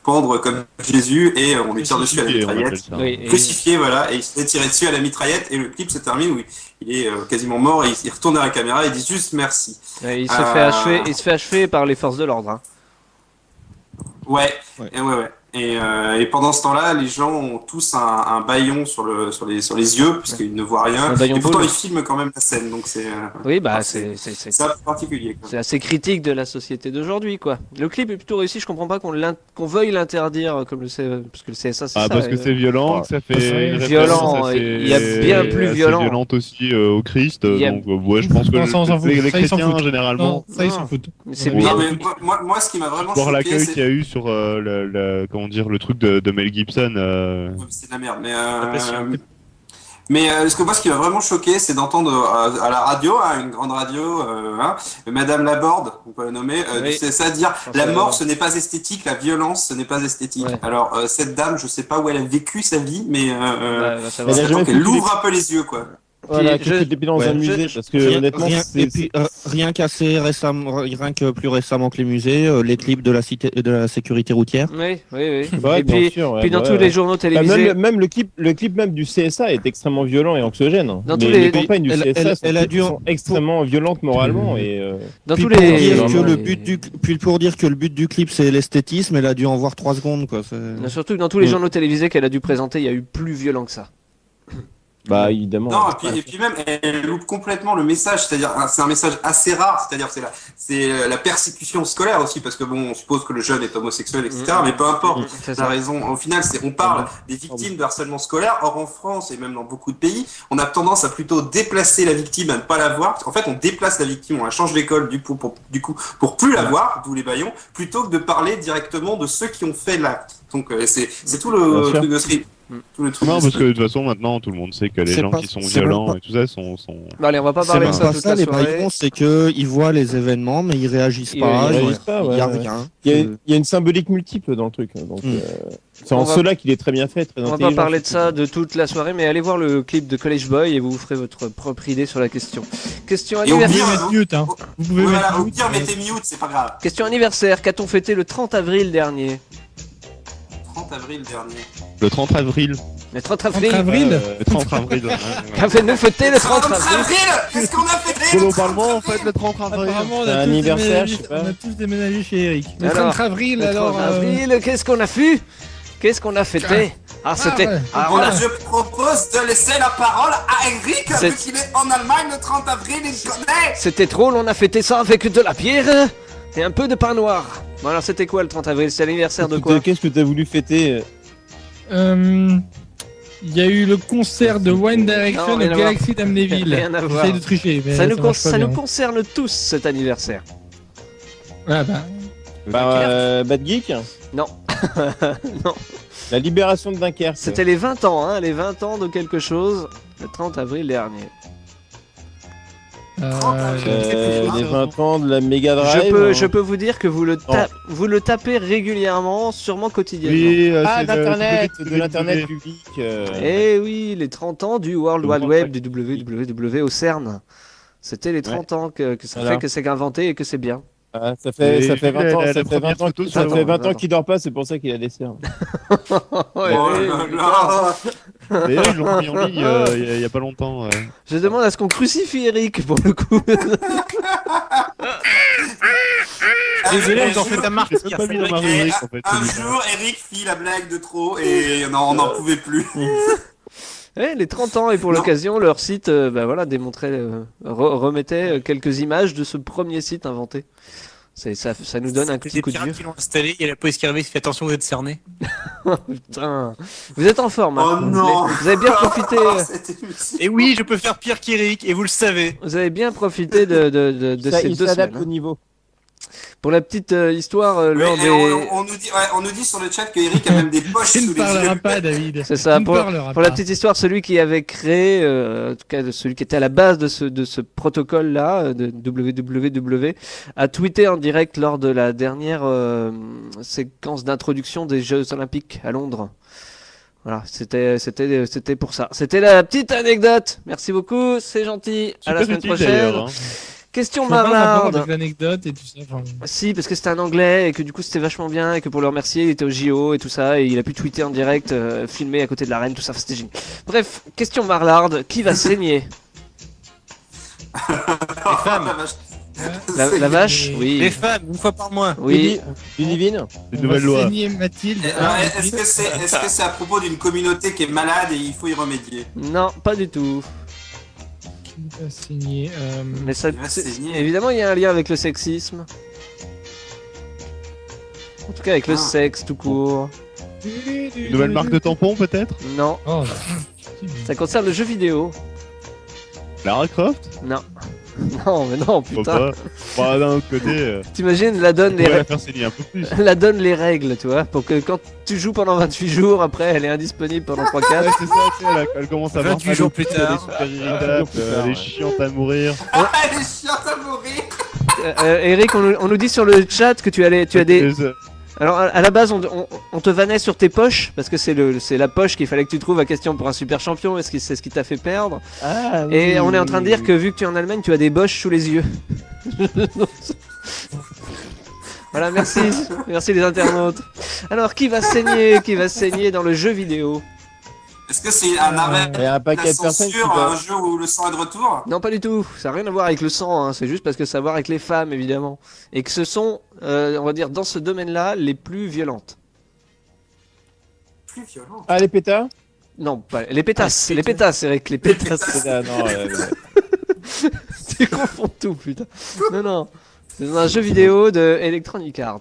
pendre comme Jésus et on lui tire dessus à la Crucifié, on appelle mitraillette. ça. Oui, et- Crucifié, voilà, et il se fait tirer dessus à la mitraillette et le clip se termine où il est quasiment mort et il retourne à la caméra et dit juste merci. il se fait achever par les forces de l'ordre. Hein. Ouais, Ouais. ouais. Et pendant ce temps-là, les gens ont tous un bâillon sur les yeux parce qu'ils ne voient rien. Un bâillon Et pourtant, boule. ils filment quand même la scène, donc c'est Oui, bah Ah, c'est un peu particulier. Quoi. c'est assez critique de la société d'aujourd'hui, quoi. Le clip est plutôt réussi. Je comprends pas qu'on veuille l'interdire comme parce que le CSA c'est Ah, ça. parce que c'est violent, que ça fait une Violent, référence assez- il y a bien plus assez violent. violente aussi au Christ, Il y a- donc ouais, je pense que Non, ça, on s'en fout. les Ça, ils s'en chrétiens foutent. généralement, Non, ça, ils Non. s'en foutent. C'est Oui. bien. Non, mais moi, ce qui m'a vraiment voir choqué, l'accueil c'est qu'il y a eu sur comment dire, le truc de Mel Gibson. c'est de la merde. Impressionnant. Mais ce qui m'a vraiment choqué, c'est d'entendre à la radio, une grande radio, Madame Laborde, on peut la nommer, Oui. c'est ça dire François la mort Laborde. ce n'est pas esthétique, la violence ce n'est pas esthétique. Ouais. Alors cette dame, je sais pas où elle a vécu sa vie, mais Bah, va savoir. Elle a jamais qu'elle fait tous ouvre un peu les yeux quoi. Voilà, Puis, que c'était dans Ouais. un musée, parce que honnêtement, Et puis, rien qu'assez récemment, rien que plus récemment que les musées, les clips de la sécurité routière. Oui. Ouais, Et bien puis, sûr, ouais, puis dans ouais, tous ouais. les journaux Bah, télévisés. même le clip même du CSA est extrêmement violent et anxiogène. Dans tous les les- campagnes du CSA elle a dû- sont extrêmement violentes moralement et Dans Puis tous pour les. dire que vraiment, le puis pour dire que le but du clip c'est l'esthétisme, elle a dû en voir 3 secondes quoi. Surtout que dans tous les Mm. journaux télévisés qu'elle a dû présenter, il y a eu plus violent que ça. bah évidemment. Non, et puis même, elle loupe complètement le message, c'est-à-dire, c'est un message assez rare, c'est-à-dire, c'est la persécution scolaire aussi, parce que bon, on suppose que le jeune est homosexuel, etc., mais peu importe, C'est t'as ça. raison. Au final, on parle des victimes de harcèlement scolaire. Or, en France, et même dans beaucoup de pays, on a tendance à plutôt déplacer la victime, à ne pas la voir, parce qu'en fait, on déplace la victime, on la change d'école, du coup, pour plus la voir, d'où les baillons, plutôt que de parler directement de ceux qui ont fait l'acte. Donc c'est tout Bien le sûr. truc de strip. Tout le truc Non, de parce que strip. de toute façon, maintenant, tout le monde sait que les C'est gens pas- qui sont c'est violents pas- et tout ça sont. Bon, allez, on va pas C'est parler de même ça pas toute ça, la les soirée. baillons, c'est qu'ils voient les événements, mais ils réagissent Ils pas. réagissent pas, Il y a ouais, ouais. rien. Il y a une symbolique multiple dans le truc. Donc, c'est On en va- cela qu'il est très bien fait, très On va intelligent. pas parler de ça de toute la soirée, mais allez voir le clip de College Boy et vous ferez votre propre idée sur la question. Question Et au Vous anniversaire. pouvez pire, mettre mute, hein. Vous pouvez Voilà, mettre au mute. pire, mettez mute, c'est pas grave. Question anniversaire. Qu'a-t-on fêté le 30 avril dernier? 30 avril dernier. Le 30 avril. Le 30 30 avril. avril. Le 30 avril. Qu'avez-nous fêté le 30 30 avril? avril Qu'est-ce qu'on a fait Globalement, en fait, le 30 avril. Apparemment, on C'est un a tous anniversaire, déménagé- je sais pas. on a tous déménagé chez Eric. Le Alors, 30 avril, Le 30 alors. avril, qu'est-ce qu'on a fait? Qu'est-ce qu'on a fêté? Ah, c'était. ouais. Ah, on Voilà, a. je propose de laisser la parole à Eric, C'est- vu qu'il est en Allemagne le 30 avril, il connaît. C'était drôle, on a fêté ça avec de la bière et un peu de pain noir. Bon, alors c'était quoi le 30 avril? C'est l'anniversaire de quoi? Qu'est-ce que t'as voulu fêter Il y a eu le concert de One Direction Non, au rien à Galaxy d'Amnéville. Rien à voir. J'essaie de tricher, mais Ça, nous, marche pas ça nous bien. concerne tous cet anniversaire. Ah bah, Bad Geek. Non. Non. La libération de Dunkerque. C'était les 20 ans, hein, les 20 ans de quelque chose, le 30 avril dernier. les 20 ans de la Mega Drive. Je peux vous dire que vous le tapez régulièrement, sûrement quotidiennement. Oui, Ah, c'est d'internet, le- de l'internet public. Eh oui, les 30 ans du World Le Wide World Web, du WWW au CERN. C'était les 30 ans que ça Voilà. fait que c'est inventé et que c'est bien. Ah, ça fait Et 20 la- ans, la ça fait première 20 ans, photo ça sur fait le- 20 ans qu'il dort pas, c'est pour ça qu'il a des cerfs. Ouais, Oh ouais, là ouais. là. D'ailleurs, ils l'ont mis en ligne il y a pas longtemps. Je demande à ce qu'on crucifie Eric pour le coup. Désolé, vous en Un faites un J'ai martyr. même pas mis dans ma rubrique en fait. Un celui-là. jour, Eric fit la blague de trop et on n'en pouvait plus. Les 30 ans et pour Non. l'occasion leur site démontrait, remettait quelques images de ce premier site inventé. Ça nous donne un petit Les coup de pirates vieux. qui l'ont installé, il y a la police qui arrive, qui fait attention, vous êtes cerné. Putain. Vous êtes en forme. Oh Hein. non. Vous avez bien profité. Cette émission. Et oui, je peux faire pire qu'Eric, et vous le savez. Vous avez bien profité de ces Il 2 s'adapte semaines. au niveau. Pour la petite histoire, Oui, lors et des. on nous dit sur le chat que Eric a même des poches tu sous ne les parleras yeux. pas, David. C'est ça, Tu ne pour parleras la pas. petite histoire, celui qui avait créé, en tout cas celui qui était à la base de ce protocole-là, de WWW, a tweeté en direct lors de la dernière séquence d'introduction des Jeux Olympiques à Londres. Voilà, c'était pour ça. C'était la petite anecdote. Merci beaucoup, c'est gentil. À la Super semaine utile, prochaine. d'ailleurs, hein. Question Je vois pas le rapport Marlarde. avec l'anecdote et tout ça. enfin, Si, parce que c'était un anglais et que du coup c'était vachement bien et que pour le remercier, il était au JO et tout ça et il a pu tweeter en direct, filmer à côté de la reine, tout ça, c'était génial. Bref, question Marlarde, qui va saigner? femmes. La vache? Oui. Les femmes, une fois par mois. Oui. Ludivine. Une on nouvelle va loi. saigner Mathilde. Est-ce que c'est à propos d'une communauté qui est malade et il faut y remédier? Non, pas du tout. Qui va saigner Mais ça, Il va saigner. évidemment, il y a un lien avec le sexisme. En tout cas, avec le Ah. sexe tout court. Une nouvelle marque de tampon peut-être. Non, Oh, ça concerne le jeu vidéo. Lara Croft. Non. Non, mais non, Faut putain. pas. Bah, d'un autre côté, T'imagines, la donne on les pourrait la faire saigner un peu plus. la donne les règles, tu vois, pour que quand tu joues pendant 28 jours, après elle est indisponible pendant 3-4. Ouais, c'est ça, tu sais, elle commence à 28 jours plus tard. Elle est super irritable, elle est chiante à mourir. Ah, elle est chiante à mourir. Eric, on nous dit sur le chat que tu as des. Alors à la base, on te vannait sur tes poches parce que c'est la poche qu'il fallait que tu trouves à question pour un super champion. Est-ce que c'est ce qui t'a fait perdre? Ah, oui, Et on est en train de dire oui. que vu que tu es en Allemagne, tu as des boches sous les yeux. Voilà, merci, merci les internautes. Alors qui va saigner dans le jeu vidéo? Est-ce que c'est un arrêt Il y a un de paquet la de personnes qui censure, doivent- un jeu où le sang est de retour? Non, pas du tout. Ça n'a rien à voir avec le sang. Hein. C'est juste parce que ça a à voir avec les femmes, évidemment. Et que ce sont, on va dire, dans ce domaine-là, les plus violentes. Plus violent. Ah, les pétards. Non, pas les pétasses. Les pétasses, Eric. Les pétasses. Ah, non, Tu confonds tout, putain. Non, non. C'est dans un jeu vidéo de Electronic Arts.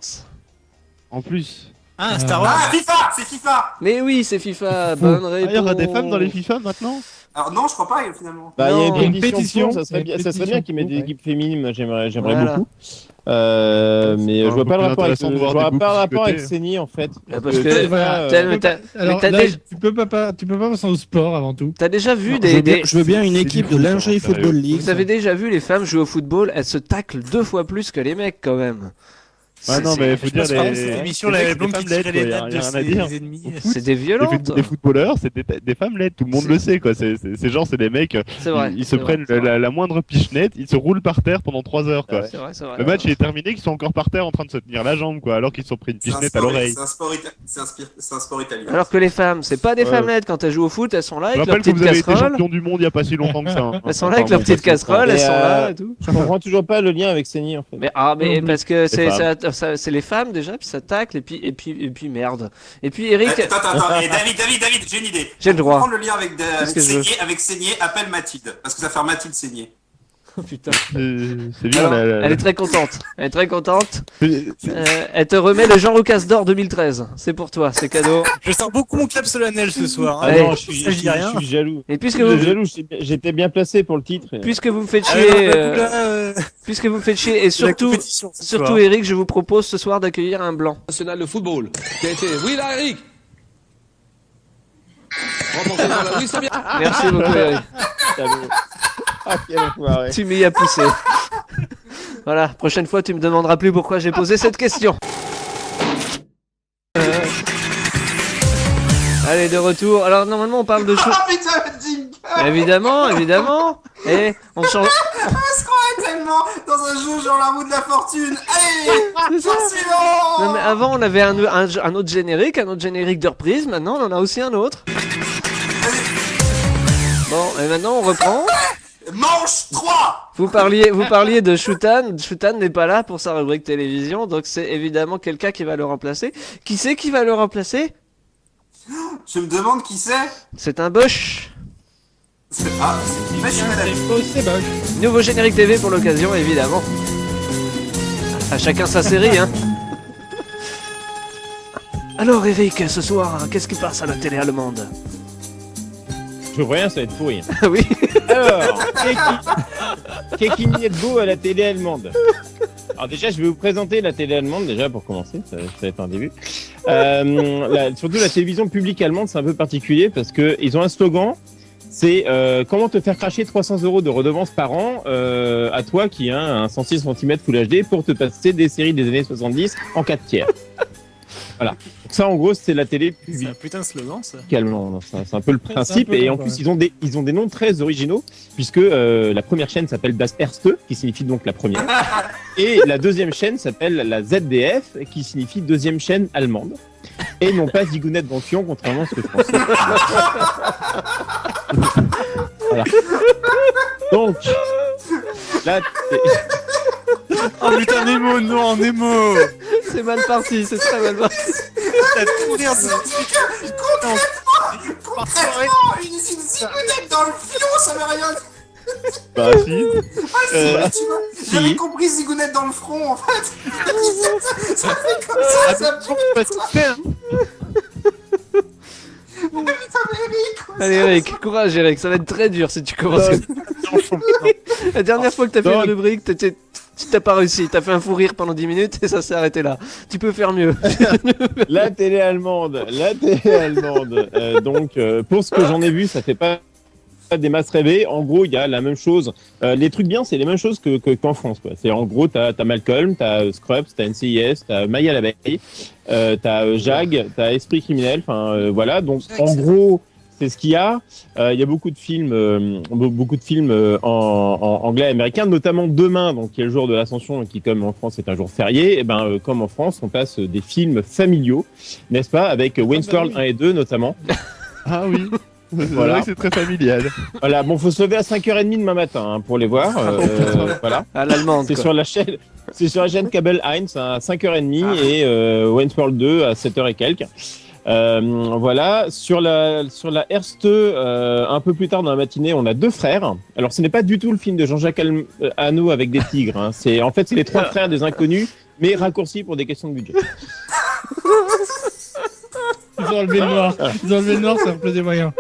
En plus. Ah, Star Wars. Ah, FIFA, c'est FIFA. Mais oui, c'est FIFA. Bonne Ah, réponse. il y aura des femmes dans les FIFA maintenant? Alors non, je crois pas finalement. Bah, il y a Non. une Une pétition, pétition, ça serait il y a bien, une ça serait bien pétition qu'ils mettent des pour, équipes féminines. Moi, j'aimerais Voilà. beaucoup. Mais un je vois peu pas le plus rapport avec, intéressant de voir je vois des pas le boucs rapport avec chicotés. Seigny en fait. Parce que Voilà. Alors t'as là, déjà- tu peux pas passer au sport avant tout. t'as déjà vu Je veux bien une c'est équipe du de foot, lingerie hein, sérieux. football league. Vous avez déjà vu les femmes jouer au football, elles se taclent 2 fois plus que les mecs quand même. Ah non, mais faut Je dire passe par les. cette émission, les mecs, la c'est blonde des qui femmes tirait laides, les quoi, nattes y a de rien à dire. ses ennemis. C'est des violentes. Les footballeurs, c'est des femmes laides, tout le monde C'est- le sait, quoi. C'est genre, c'est des mecs, C'est vrai. ils se c'est vrai, prennent c'est vrai. la moindre pichenette, ils se roulent par terre pendant 3 heures, quoi. C'est vrai, c'est vrai. Le match il est terminé, qu'ils sont encore par terre en train de se tenir la jambe, quoi, alors qu'ils se sont pris une C'est un pichenette à sport- l'oreille. c'est un sport ita- c'est un sport italien. Alors que les femmes, c'est pas des Ouais. femmes laides quand elles jouent au foot, elles sont là Je avec leur rappelle que petite vous avez été casserole. champion du monde il y a pas si longtemps que ça. hein. Elles sont là avec Enfin, leur bon, petite parce que- casserole, elles Et, sont là et tout. Je comprends toujours pas le lien avec Seigny en fait. Mais parce que c'est femmes. c'est les femmes déjà, puis ça tacle et puis merde. Et puis Eric, Attends, et David, j'ai une idée. J'ai le droit. Prendre le lien avec, Qu'est-ce que je veux avec Seigné, appelle Mathilde. Parce que ça va faire Mathilde Seigné. putain. C'est bien. Alors, elle est très contente. Elle est très contente. c'est- Elle te remet le Jean Lucas d'or 2013. C'est pour toi, c'est cadeau. Je sens beaucoup mon clap solennel ce soir. Ah Ouais. non, je dis rien. suis jaloux. Et puisque Je suis vous jaloux, j'étais bien placé pour le titre. me faites Ah, chier, non, bah, là, puisque vous me faites chier et la surtout compétition ce surtout soir. Eric, je vous propose ce soir d'accueillir un blanc. National de football. Qui a été... Oui, là, Eric. Remontez dans la... Oui, c'est bien. Merci beaucoup Eric. Ah, quel enfoiré. Tu m'y as poussé. Voilà, prochaine fois tu me demanderas plus pourquoi j'ai posé cette question. Allez, de retour. Alors normalement on parle de choses. Ah putain, le jingle. Évidemment. Et on change. On se croirait tellement dans un jeu genre la roue de la fortune. Allez, C'est ça. suivant. Non mais avant on avait un autre générique de reprise. Maintenant on en a aussi un autre. Bon, et maintenant on reprend. Manche 3. Vous parliez de Shutan. Shutan n'est pas là pour sa rubrique télévision, donc c'est évidemment quelqu'un qui va le remplacer. Qui c'est qui va le remplacer? Je me demande qui c'est. C'est un Bosch. Ah, c'est une machine à laver. C'est moche. Nouveau générique TV pour l'occasion, évidemment. À chacun sa série, hein. Alors Eric, ce soir, qu'est-ce qui passe à la télé allemande? Je vois rien, ça va être pourri. Ah oui. Alors, qu'est-ce qu'il y a de beau à la télé allemande? Alors déjà, je vais vous présenter la télé allemande, déjà pour commencer, ça va être un début. Surtout la télévision publique allemande, c'est un peu particulier parce que ils ont un slogan, c'est comment te faire cracher 300 € de redevance par an à toi qui a un 106 cm Full HD pour te passer des séries des années 70 en 4 tiers. Voilà. Donc ça, en gros, c'est la télé C'est publique un putain de slogan ça. allemande. C'est un peu le principe. peu Et en long, plus, ouais. ils ont des noms très originaux puisque la première chaîne s'appelle Das Erste, qui signifie donc la première. Et la deuxième chaîne s'appelle la ZDF, qui signifie deuxième chaîne allemande. Et non pas Zigounette dans le fion, contrairement à ce que je pensais. Voilà. Donc, là, Oh putain, Nemo, non, Nemo. C'est mal parti, c'est très mal parti. T'as tout rire de Concrètement, une zigounette dans le filon, ça veut rien dire. Bah si. J'avais compris zigounette dans le front en fait. Ça fait comme ça, ça Putain, mais Eric, quoi, Allez Eric, courage Eric, ça va être très dur si tu commences. La dernière fois que t'as fait une rubrique, tu t'as pas réussi, t'as fait un fou rire pendant 10 minutes et ça s'est arrêté là. Tu peux faire mieux. la télé allemande. Donc, pour ce que j'en ai vu, ça fait pas des masses rêver. En gros, il y a la même chose. Les trucs bien, c'est les mêmes choses qu'en France, quoi. C'est en gros, t'as Malcolm, t'as Scrubs, t'as NCIS, t'as Maya l'abeille, t'as Jag, t'as Esprit criminel. Enfin, voilà. Donc, en gros, c'est ce qu'il y a. Il y a beaucoup de films en anglais et américain, notamment demain, donc qui est le jour de l'Ascension et qui, comme en France, est un jour férié. Et ben, comme en France, on passe des films familiaux, n'est-ce pas, avec Wayne's World 1 et 2 notamment. Ah oui. C'est Voilà. vrai que c'est très familial. Voilà, bon, faut se lever à 5h30 demain matin hein, pour les voir. Voilà. À l'allemande. C'est quoi. sur la chaîne Kabel 1 à 5h30 et Wayne's World 2 à 7h et quelques. Voilà, sur la Erste, un peu plus tard dans la matinée, on a deux frères. Alors, ce n'est pas du tout le film de Jean-Jacques Hano avec des tigres. Hein. C'est les trois frères des inconnus, mais raccourcis pour des questions de budget. Ils ont enlevé le noir. Ils ont enlevé le noir, ça replaisait moyen.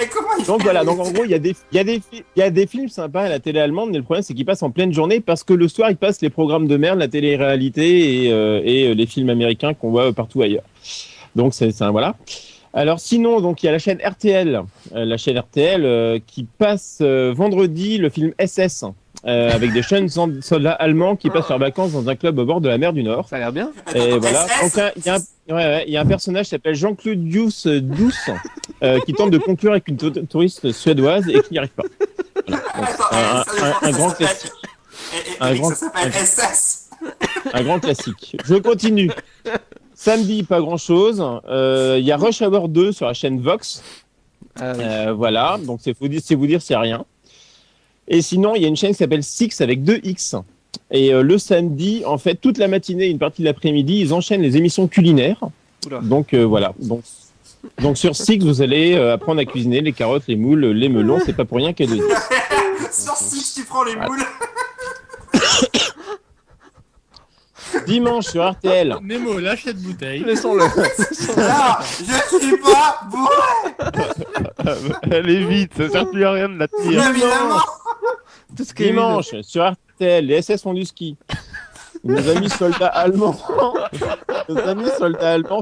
Et comment il Donc fait voilà, donc en gros, il y a des films sympas à la télé allemande, mais le problème c'est qu'ils passent en pleine journée parce que le soir ils passent les programmes de merde, la télé-réalité et les films américains qu'on voit partout ailleurs. Donc c'est un voilà. Alors sinon, donc il y a la chaîne RTL, qui passe vendredi le film SS avec des jeunes soldats allemands qui passent leurs vacances dans un club au bord de la mer du Nord. Ça a l'air bien. Et voilà. SS? Donc, il y a un personnage qui s'appelle Jean-Claude Douce qui tente de conclure avec une touriste suédoise et qui n'y arrive pas. Voilà. Donc, Attends, un ça grand s'appelle- classique. Et Un Eric, grand- ça s'appelle SS. Un grand classique. Je continue. Samedi, pas grand-chose. Il y a Rush Hour 2 sur la chaîne Vox. Ah oui. Voilà. Donc c'est vous dire s'il n'y a rien. Et sinon, il y a une chaîne qui s'appelle Six avec 2 X. Et le samedi, en fait, toute la matinée et une partie de l'après-midi, ils enchaînent les émissions culinaires. Oula. Donc voilà. Donc sur Six, vous allez apprendre à cuisiner les carottes, les moules, les melons. C'est pas pour rien qu'il y a 2 X. Sur Six, tu prends les moules. Dimanche sur RTL. Nemo, lâche cette bouteille. Laissons-le. Là, je suis pas bourré. Allez vite, ça sert plus à rien de la tenir. Évidemment. Tout ce qui est Dimanche sur RTL, les SS font du ski. Nos amis soldats allemands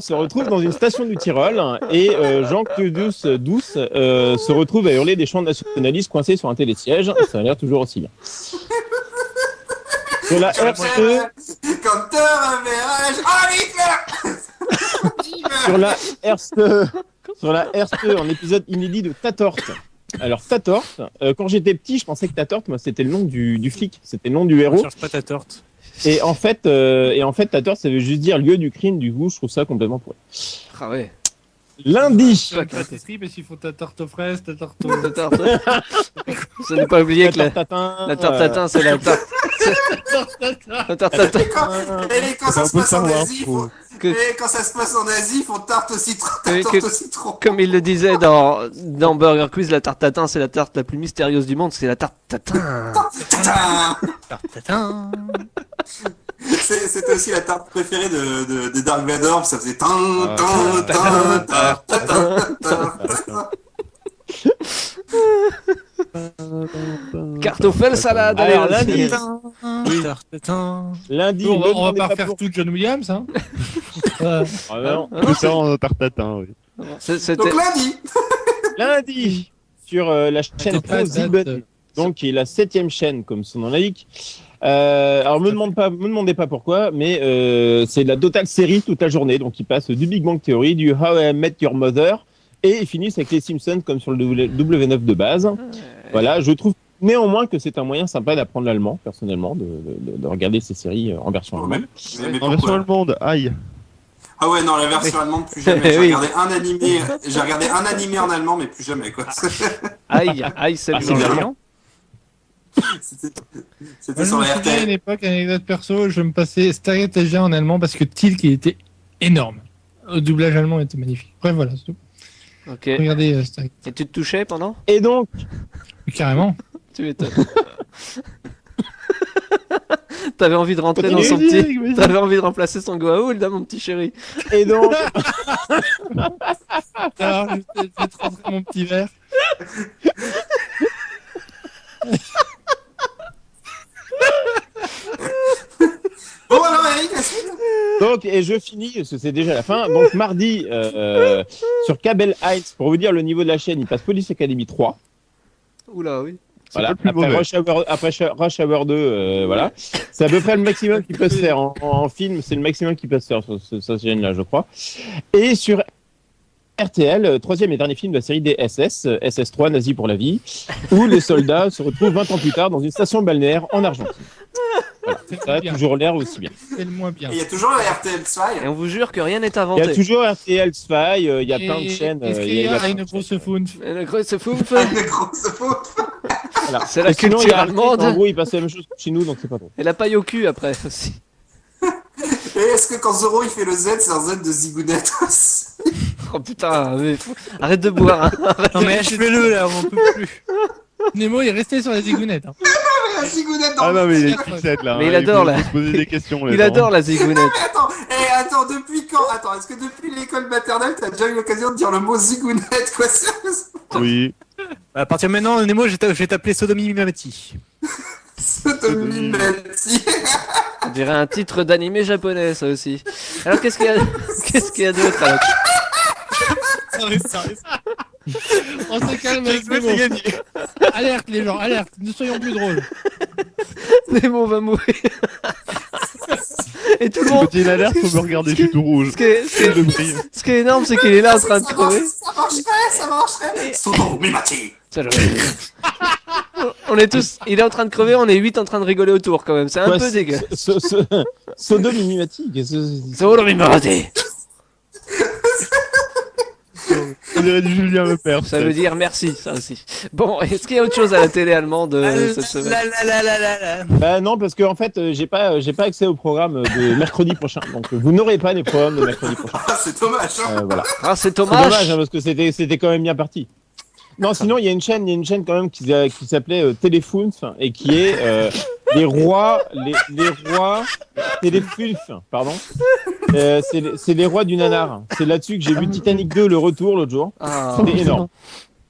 se retrouvent dans une station du Tyrol et Jean-Claude Douce se retrouve à hurler des chants nationalistes coincés sur un télésiège. Ça a l'air toujours aussi bien. Sur la RTE, Quand te reverrai-je. Oh, Hitler. sur la RTE, en épisode inédit de Tatort. Alors Tatort, quand j'étais petit, je pensais que Tatort, moi, c'était le nom du flic, c'était le nom du héros. Cherche pas ta torte. Et en fait, Tatort, ça veut juste dire lieu du crime. Du coup, je trouve ça complètement pourri. Ah ouais. Lundi, La pâtisserie, parce qu'ils font ta tarte aux fraises, ta tarte aux... La tarte. Je n'ai pas oublié que la tarte tatin, c'est la tarte. La tarte tatin. Et quand ça On se peut passe en savoir, Asie, faut- Que- et quand ça se passe en Asie, ils font tarte au citron. Oui, Tarte que- au citron. Comme il le disait dans Burger Quiz, la tarte tatin, c'est la tarte la plus mystérieuse du monde, c'est la tarte tatin. Tadam. Tarte tatin. C'était aussi la tarte préférée de Dark Vador, ça faisait tin, Ah, tin, tin, tin, tin, tin. Kartoffel salade. Alors, allez, lundi. Tarte tatin. Lundi, On me va demandez pas refaire pour- tout John Williams, hein. Ah, non. Tout ça en tartatin, oui. C'était Donc lundi, Lundi, sur la chaîne pas ProSieben, donc qui est la 7e chaîne, comme son nom l'indique. Alors me demandez pas pourquoi, mais c'est de la totale série toute la journée. Donc ils passent du Big Bang Theory, du How I Met Your Mother, et ils finissent avec les Simpsons comme sur le W9 de base. Voilà, je trouve néanmoins que c'est un moyen sympa d'apprendre l'allemand, personnellement, de regarder ces séries en version allemande. mais En version pourquoi allemande, aïe. Ah ouais, non, la version allemande, plus jamais. J'ai Oui. regardé un animé en allemand, mais plus jamais, quoi. aïe, c'est Ah, c'est bien. brillant. C'était Moi, je sur me la souviens à une RTL. époque, anecdote perso, je me passais Stargate SG en allemand parce que Tilk il était énorme. Le doublage allemand était magnifique. Bref, voilà, c'est tout. Ok. Regardez Stargate. Et tu te touchais pendant? Et donc, Carrément. Tu m'étonnes. T'avais envie de rentrer dans Vas-y, son vas-y, petit. vas-y. T'avais envie de remplacer son Goa'uld, là, mon petit chéri. et donc, Alors, je vais te rentrer mon petit verre. Bon, alors, Eric, la suite. donc, et je finis, parce que c'est déjà la fin. Donc mardi, sur Kabel Heights, pour vous dire le niveau de la chaîne, il passe Police Academy 3. Oula, oui. Voilà. pas le plus Après mauvais. Rush Hour 2, voilà. C'est à peu près le maximum qui peut se faire en film. C'est le maximum qui peut se faire sur cette chaîne-là, je crois. Et sur RTL, troisième et dernier film de la série des SS, SS3, Nazi pour la vie, où les soldats se retrouvent 20 ans plus tard dans une station balnéaire en Argentine. Voilà. Ça a bien. toujours l'air aussi bien. C'est le moins bien. Et il y a toujours la RTL Et 2. on vous jure que rien n'est Il y a inventé. toujours RTL Spy, il y a plein de chaînes. Est-ce qu'il il y a plein une de grosse chaînes. faune? Et le gros, c'est fou. Une grosse faute. Voilà. C'est la Et sinon, il y culture a Arte, allemande. En gros, il passe la même chose que chez nous, donc c'est pas drôle. Et la paille au cul après aussi. Et est-ce que quand Zoro il fait le Z, c'est un Z de Zigounette aussi? Oh putain, mais arrête de boire. Hein. Non mais achève-le là, on peut plus. Nemo est resté sur la zigounettes. Hein. La Zigounette dans Ah le non, mais il est ciel. fixette là. Mais il hein, adore, faut là. se poser des questions. Il adore la zigounette. Mais attends, depuis quand? Attends, est-ce que depuis l'école maternelle, t'as déjà eu l'occasion de dire le mot zigounette, quoi, sérieusement? Oui. À partir de maintenant, Nemo, je vais t'appeler Sodomie Mimati. Sodomie Mati. On dirait un titre d'animé japonais, ça aussi. Alors, qu'est-ce qu'il y a d'autre, alors On se calme avec Nemo. Alerte les gens, alerte, ne soyons plus drôles. Nemo va mourir. Et tout le monde. Quand il a l'air, faut me regarder, je suis tout rouge. Ce qui est énorme, c'est qu'il est là en train de crever. Ça marcherait. Sodomie Mati. On est tous. Il est en train de crever, on est 8 en train de rigoler autour quand même. C'est un peu dégueu. Sodomie Mimati, qu'est-ce que c'est? Sodomie Mimati. On dirait du Julien Lepers. Ça veut dire merci, ça aussi. Bon, est-ce qu'il y a autre chose à la télé allemande cette semaine? Bah non, parce que en fait, j'ai pas accès au programme de mercredi prochain. Donc vous n'aurez pas les programmes de mercredi prochain. Ah, c'est dommage. Hein. Voilà. Ah, c'est C'est dommage. dommage hein, parce que c'était quand même bien parti. Non, sinon il y a une chaîne quand même qui s'appelait Téléfounf et qui est les rois Téléfounf, pardon. C'est les rois du nanar. C'est là-dessus que j'ai vu Titanic 2 le retour l'autre jour. Ah, C'était énorme.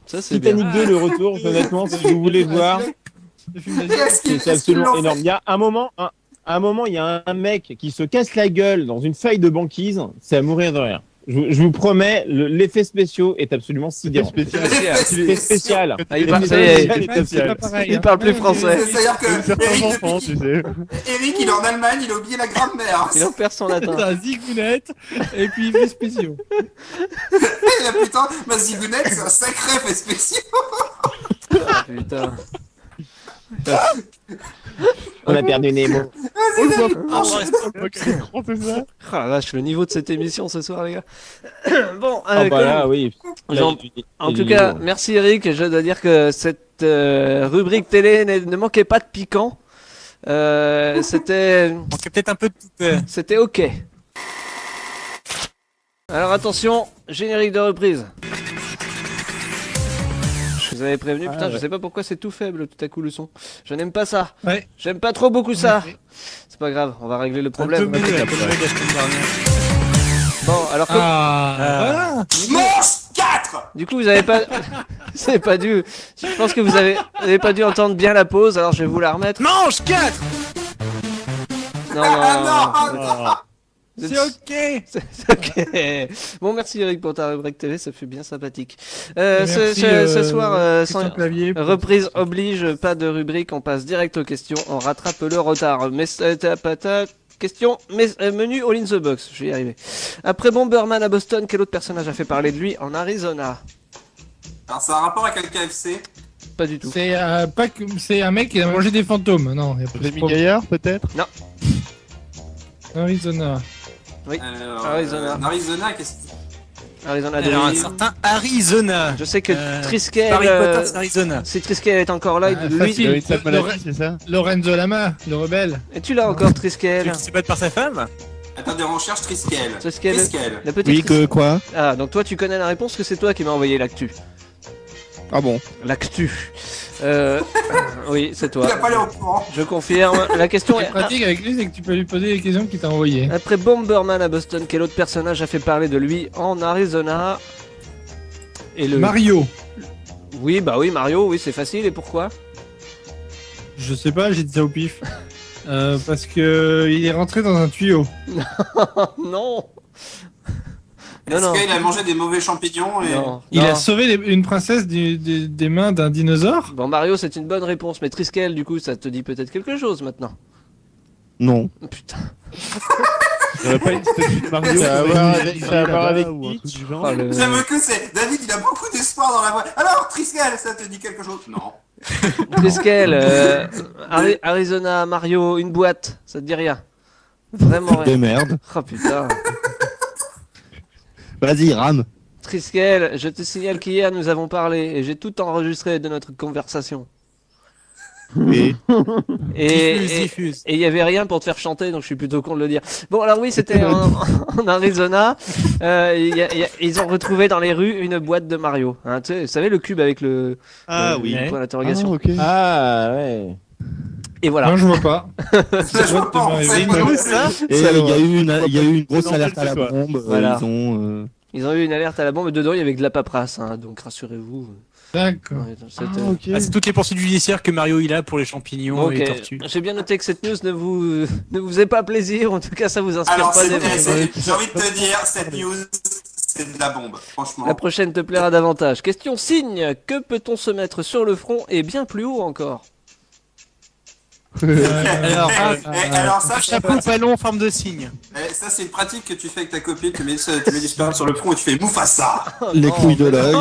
ça c'est bien. Titanic 2 le retour, honnêtement, si vous voulez voir, c'est absolument énorme. Il y a un moment, il y a un mec qui se casse la gueule dans une feuille de banquise, c'est à mourir de rire. Je vous promets, l'effet spécial est absolument sidérant. C'est spécial. Ah, il parle, ça y est, C'est pas pareil. il hein. parle plus français. C'est-à-dire Comme que certains enfants, tu sais. Eric, il est en Allemagne, il a oublié la grammaire. Il en perd son latin. T'as zigounette et puis effets spéciaux. Et là, putain, ma zigounette, c'est un sacré fait spécial. Ah, putain. On a perdu Nemo. C'est ça. Ah la vache, le niveau de cette émission ce soir, les gars. Bon, Ah bah comme- là, oui. Jean- en tout cas, merci Eric. Je dois dire que cette rubrique télé ne manquait pas de piquant. C'était Manquait peut-être un peu de C'était ok. Alors attention, générique de reprise. Je vous avais prévenu, putain, je sais pas pourquoi c'est tout faible tout à coup le son. Je n'aime pas ça. Ouais. J'aime pas trop beaucoup ça. C'est pas grave, on va régler le problème. mieux, un peu mieux la semaine dernière. Bon, alors comme- Ah, Manche 4. du coup vous avez pas, vous avez pas dû. Je pense que vous avez pas dû entendre bien la pause. Alors je vais vous la remettre. Manche 4. Non, Ah non, non. c'est ok. Ok. Bon, merci Eric pour ta rubrique télé, ça fait bien sympathique. Merci, Ce soir, Christian sans Clavier pour- reprise oblige, pas de rubrique, on passe direct aux questions, on rattrape le retard. Mais question, menu All in the Box, je vais y arriver. Après Bomberman à Boston, quel autre personnage a fait parler de lui en Arizona? Alors, ça a un rapport avec le KFC. Pas du tout. C'est pas que c'est un mec qui a mangé des fantômes. Non, il y a pas Rémi Gaillard, peut-être? Arizona. Arizona. Arizona, qu'est-ce que Arizona Alors un de certain Arizona. Je sais que Triskel, Paris Potter, c'est Arizona. si Triskel est encore là, Ah, lui, facile. Il avait sa maladie, c'est ça? Lorenzo Lama, le rebelle. et tu l'as encore Triskel. Qui se bat par sa femme. Attendez, on cherche Triskel. Triskel. Triskel. La petite Oui, que quoi? Ah, donc toi tu connais la réponse, que c'est toi qui m'as envoyé l'actu. Ah bon? L'actu. Oui, c'est Il a toi. pas l'air au courant. Je confirme. La question Ce qui est... est pratique avec lui, c'est que tu peux lui poser les questions qu'il t'a envoyées. Après Bomberman à Boston, quel autre personnage a fait parler de lui en Arizona? Et le... Mario. Oui, bah oui, Mario, oui, c'est facile. Et pourquoi? Je sais pas, j'ai dit ça au pif. Parce que il est rentré dans un tuyau. Non. Est-ce Non, non. qu'il a mangé des mauvais champignons et... Non. Il Non. a sauvé une princesse des mains d'un dinosaure. Bon, Mario, c'est une bonne réponse, mais Triskel, du coup, ça te dit peut-être quelque chose maintenant. Non. Putain. Il n'y aurait pas une statue de Mario? Ça a à qui voir aurait avec- été ça a à voir là-bas, avec ou un truc Peach. du genre? Oh, le- J'aime que c'est... David, il a beaucoup d'espoir dans la voix. Alors, Triskel, ça te dit quelque chose? Non. Triskel, Arizona, Mario, une boîte, ça te dit rien? Vraiment Des rien. merdes. Oh putain. Vas-y, rame. Triskel, je te signale qu'hier nous avons parlé et j'ai tout enregistré de notre conversation. Et Diffuse. Et il y avait rien pour te faire chanter, donc je suis plutôt con de le dire. Bon, alors oui, c'était en Arizona. Ils ont retrouvé dans les rues une boîte de Mario. Hein, tu sais, vous savez le cube avec le Ah le oui. point d'interrogation. Ah, ok. Ah, ouais. Et voilà. Non, je vois pas. Je vois pas, en fait, C'est une moi non news, plus. ça Et il y a eu une grosse Non, alerte à la c'est toi. bombe. Voilà. Ils ont, Ils ont eu une alerte à la bombe et dedans il y avait de la paperasse, hein, donc rassurez-vous. D'accord. Ouais, c'était- Ah, c'est toutes les poursuites judiciaires que Mario il a pour les champignons et Ok, les tortues. j'ai bien noté que cette news ne vous faisait pas plaisir, en tout cas ça vous inspire Alors, pas des masses. j'ai envie de te dire, cette news, c'est de la bombe, franchement. La prochaine te plaira davantage. Question signe, que peut-on se mettre sur le front et bien plus haut encore? Alors, Alors ça, un chapeau ballon en forme de cygne. ça c'est une pratique que tu fais avec ta copine, tu mets du sperme sur le front et tu fais Mufasa. les couilles de l'œil.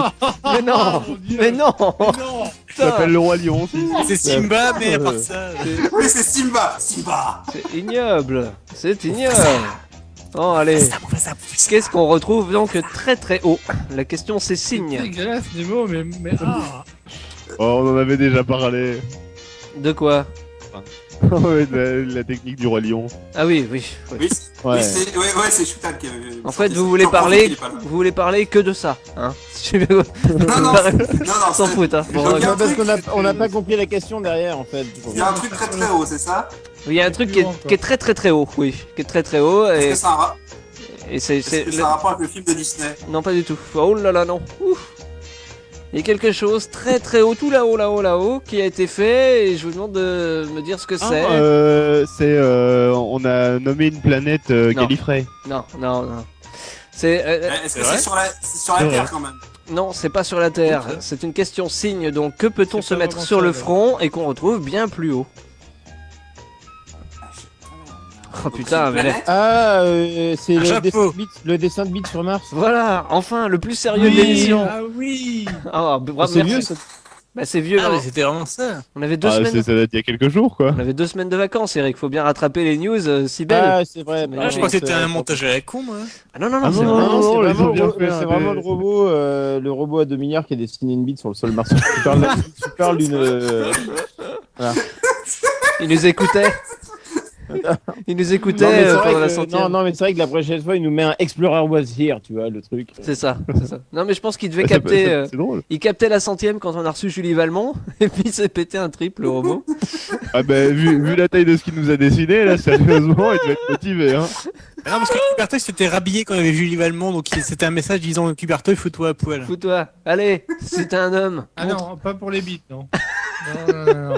Mais non, mais non, Ça s'appelle le Roi Lion. C'est Simba, mais à part ça. Oui, c'est Simba. Simba. c'est ignoble, c'est ignoble. Bon allez, qu'est-ce qu'on retrouve donc très très haut? La question c'est C'est signe. dégueulasse, Nemo, mais Oh, on en avait déjà parlé. De quoi? Ouais, de la technique du Roi Lion. Ah oui, oui. oui. Oui, Ouais. c'est Shutan qui avait. En fait, sorti vous ça. voulez J'en profite, parler, il est pas là. vous voulez parler que de ça, hein? Si je- Non, non, S'en c'est- fout, hein. Bon, Donc, il y a un Parce truc- qu'on n'a pas compris la question derrière, en fait. Il y a un truc très très haut, c'est ça? il y a un truc qui est très très très haut, oui, qui est très très haut Est-ce et, que ça a un ra- et c'est est-ce que ça a un rapport avec le film de Disney? non pas du tout. Oh là là non. Ouf. Il y a quelque chose très très haut, tout là-haut, là-haut, là-haut, qui a été fait et je vous demande de me dire ce que c'est. On a nommé une planète Gallifrey. Non, non, non. C'est Est-ce que c'est sur la C'est Terre vrai. quand même? non, c'est pas sur la Terre. C'est une question signe. Donc que peut-on C'est se pas mettre vraiment sur ça, le là. front et qu'on retrouve bien plus haut? Oh putain, mais là- Ah, c'est Un chapeau. le dessin de bite sur Mars. voilà, enfin le plus sérieux de l'émission. Ah oui. Ah, bravo, C'est merci. vieux, ça. Bah c'est vieux. Ah, hein. mais c'était vraiment ça. On avait deux Ah, semaines. ça date il y a quelques jours, quoi. On avait 2 semaines de vacances, Eric. Faut bien rattraper les news si belles. Ah, c'est vrai. Ah, Ah, je crois que c'était un montage à la con, moi. Ah non non non, Ah c'est non, vraiment. Non, non, c'est ils vraiment, ont bien fait, c'est vraiment le robot à 2 milliards qui a dessiné une bite sur le sol martien. Tu parles d'une. Il nous écoutait. Il nous écoutait Non, mais c'est vrai pendant la que- centième. non, mais c'est vrai que la prochaine fois, il nous met un Explorer was here, tu vois, le truc. C'est ça, c'est ça. Non mais je pense qu'il devait Ouais, capter. c'est drôle. Il captait la centième quand on a reçu Julie Valmont et puis il s'est pété un triple le robot. Ah bah, vu la taille de ce qu'il nous a dessiné, là, sérieusement, il devait être motivé, hein. Ah non, parce que Cuberto il s'était rhabillé quand il y avait Julie Valmont, donc c'était un message disant Cuberto, fous-toi à poil. Fous-toi. Allez, si t'es un homme. Ah montre. non, pas pour les bites, non. Non.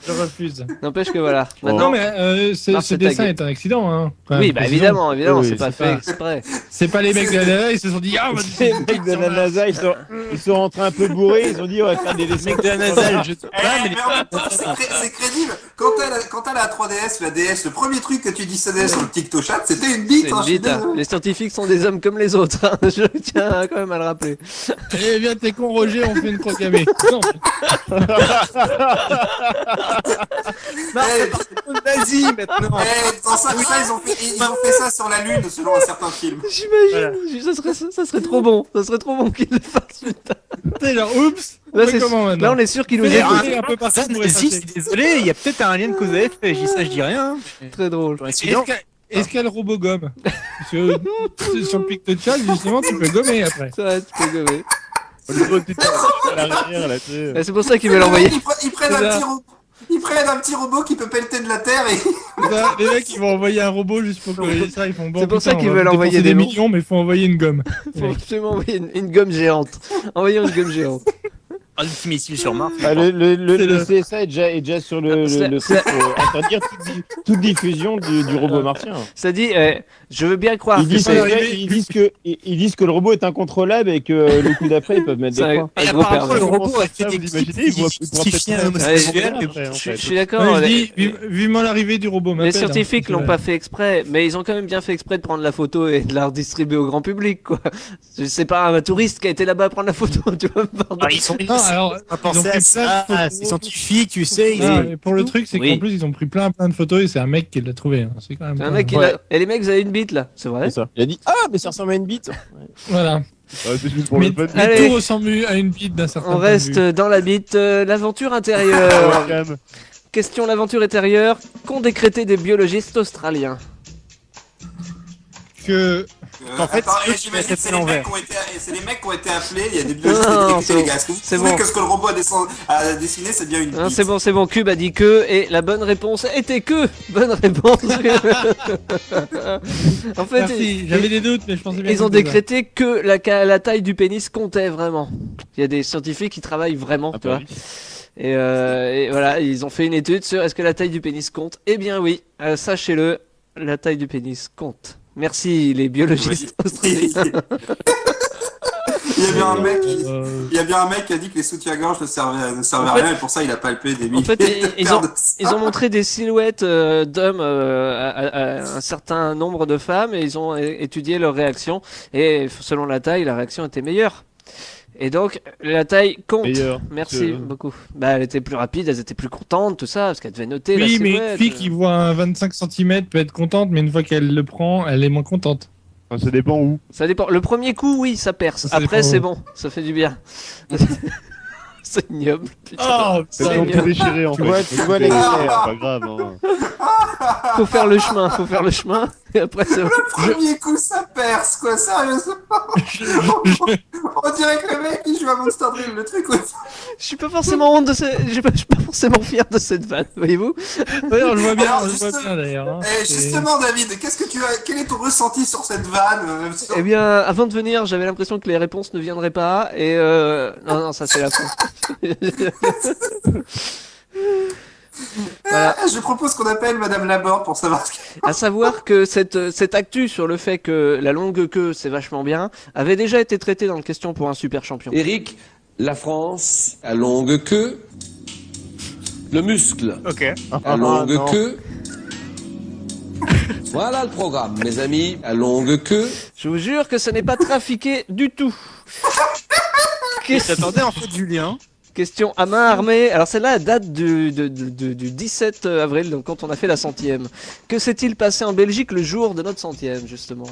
Je refuse. N'empêche que voilà. Oh. Non, Maintenant. mais Mars ce est dessin tagué. est un accident, hein. Quand Oui, même, bah précisons. évidemment, Oui, c'est pas c'est fait pas- exprès. C'est pas les mecs de la NASA, ils se sont dit, ah, on va Les mecs de la NASA, ils sont rentrés un peu bourrés, ils ont dit, on va faire des dessins. Mec de la NASA, je sais Eh, pas, mais mais en même temps, c'est crédible. Quand t'as la 3DS, la DS, le premier truc que tu dissonnais sur le TikTok-chat, c'était une bite. C'est une hein, je suis bite, hein. désolé. Les scientifiques sont des hommes comme les autres. hein. Je tiens quand même à le rappeler. Eh bien, t'es con, Roger, on fait une crocamée. Non, Eh, vas-y maintenant. dans ça, ils ont fait ça sur la Lune, selon un certain film. J'imagine. Ça serait trop bon. Ça serait trop bon qu'ils le fassent. Putain. t'es genre, oups. Là, on fait comment là, maintenant on est sûr qu'ils nous Fais écoutent. un peu partout Ça, pour si, effacer. je suis désolé, il y a peut-être un lien de cause à effet. Je dis ça, je dis rien. hein. Très drôle. J'aurais Est-ce essayé. qu'il y a le robot gomme Parce que sur le pic de chat, justement, tu peux gommer après. Ça va, tu peux gommer. On lui voit une petite à l'arrière, là, tu sais. Et c'est pour ça qu'ils veulent l'envoyer. Ils prennent C'est un ça. petit robot. Ils prennent un petit robot qui peut pelleter de la terre et Ça, les mecs, ils vont envoyer un robot juste pour corriger ça. Ils font bon. C'est pour ça putain, qu'ils on va veulent envoyer dépenser des des noms. millions, mais il faut envoyer une gomme. Faut absolument envoyer une gomme géante. Envoyons une gomme géante. Un petit missile sur Mars. Ah, le C'est le- CSA est déjà sur le C'est- truc pour interdire toute diffusion du robot martien. Ça dit, je veux bien croire Ils que disent, c'est ils disent que le robot est incontrôlable et que le coup d'après, ils peuvent mettre des C'est points. un Et gros apparemment, pervers. le robot a fait Ça, des vous clips imaginez, il pourra justifiant peut-être un homosexuel. pas- mais après, en Je fait. suis d'accord. Ouais, je les- dis, vivement l'arrivée du robot. Les m'appelle, scientifiques hein, l'ont c'est pas fait exprès, mais ils ont quand même bien fait exprès de prendre la photo et de la redistribuer au grand public, quoi. C'est pas un touriste qui a été là-bas prendre la photo, tu vois. Pardon. Ah, ils sont Non, alors, pas ils ont pensé pris à plein de ça. photos. C'est scientifique, tu sais. Non, mais pour le truc, c'est Oui. qu'en plus, ils ont pris plein de photos et c'est un mec qui l'a trouvé. hein. C'est quand même. C'est un pas- mec qui Ouais. l'a. Et les mecs, vous avez une bite là, c'est vrai. C'est ça. Il a dit ah mais ça ressemble à une bite. Voilà. Ouais, c'est juste pour Mais, le fun. mais Allez. tout ressemble à une bite d'un certain On point de reste vue. dans la bite. L'aventure intérieure. Calme. Question l'aventure intérieure. Qu'ont décrété des biologistes australiens? Que En fait, Attends, c'est eux qui j'imagine mettent que c'est fait les mecs l'envers. qui ont été, c'est les mecs qui ont été appelés. Il y a des biologistes Non, détectés, c'est les bon. gars. Est-ce que vous C'est trouvez bon. que ce que le robot a dessiné, c'est bien une Non, bite c'est bon, Cube a dit que, et la bonne réponse était que. Bonne réponse. En fait, Merci, j'avais des doutes, mais je pensais bien. ils ont que c'était ça. décrété que la taille du pénis comptait vraiment. Il y a des scientifiques qui travaillent vraiment, Ah tu bah vois. oui. Et voilà, ils ont fait une étude sur est-ce que la taille du pénis compte. Eh bien oui, sachez-le, la taille du pénis compte. Merci les biologistes australiens. Il y a bien un mec qui... Euh, Il y a bien un mec qui a dit que les soutiens-gorge ne servaient En à fait- rien et pour ça il a palpé des En milliers fait, de ils paires ont, de ça. ils ont montré des silhouettes d'hommes à un certain nombre de femmes et ils ont étudié leurs réactions. Et selon la taille, la réaction était meilleure. Et donc, la taille compte. Meilleur. Merci Que- beaucoup. Bah, elle était plus rapide, elles étaient plus contentes, tout ça, parce qu'elles devaient noter la Oui, mais silhouette. une fille qui voit un 25 cm peut être contente, mais une fois qu'elle le prend, elle est moins contente. Enfin, ça dépend où. Ça dépend. Le premier coup, oui, ça perce. Ça Après, dépend c'est où. bon, ça fait du bien. C'est ignoble. Putain. Oh, C'est Ça, vraiment bien. tout déchiré en Tu fait. vois- tu vois les C'est critères. pas grave. Hein. Faut faire le chemin, faut faire le chemin. Et après, c'est bon. Le premier coup ça perce quoi, sérieusement. On dirait que le mec il joue à Monster Drill, le truc où... Je suis pas forcément honte de je suis pas forcément fier de cette vanne, voyez-vous. Ouais, on le voit bien, Alors, on le voit juste- bien d'ailleurs. Hein. Eh, C'est- justement David, quel est ton ressenti sur cette vanne Eh bien, avant de venir, j'avais l'impression que les réponses ne viendraient pas, et non, ça c'est la fin. Voilà. Je propose qu'on appelle Madame Laborde pour savoir ce qu'il À savoir que cette actu sur le fait que la longue queue c'est vachement bien avait déjà été traitée dans le question pour un super champion. Eric, la France, à longue queue. Le muscle, Ok. à longue non. queue. Voilà le programme, mes amis, à longue queue. Je vous jure que ce n'est pas trafiqué du tout. J'attendais en fait Julien. Question à main armée. Alors celle-là elle date du 17 avril, donc quand on a fait la 100e. Que s'est-il passé en Belgique le jour de notre 100e, justement?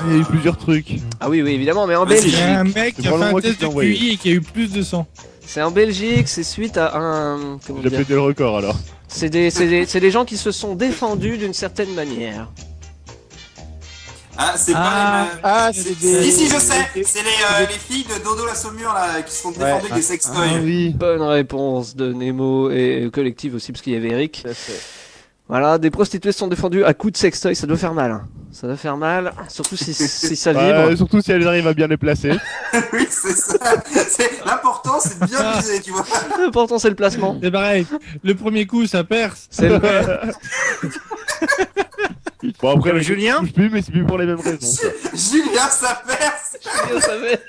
Il y a eu plusieurs trucs. Ah oui, oui, évidemment, mais en Vas-y. Il y Belgique. a un mec qui C'est a fait vraiment un moi qui test t'ai de envoyé. QI et qui a eu plus de sang. C'est en Belgique, c'est suite à un... Comment J'ai dire? pété le record alors. C'est des gens qui se sont défendus d'une certaine manière. Ah, c'est Ah. pas les... Ah, c'est des... Si, je sais, c'est les filles de Dodo la Saumure là, qui se sont défendues avec des sextoys. oui. Bonne réponse de Nemo et collective aussi, parce qu'il y avait Eric. Voilà, des prostituées se sont défendues à coups de sextoy, ça doit faire mal. Hein. Ça doit faire mal, surtout si ça vibre. Surtout si elles arrivent à bien les placer. Oui, c'est ça. L'important, c'est de bien viser, tu vois. L'important c'est le placement. C'est pareil, le premier coup ça perce. C'est le... Bon après, Comme les Julien. touche plus, mais c'est plus pour les mêmes raisons. ça. Julien, ça perce. Je savais.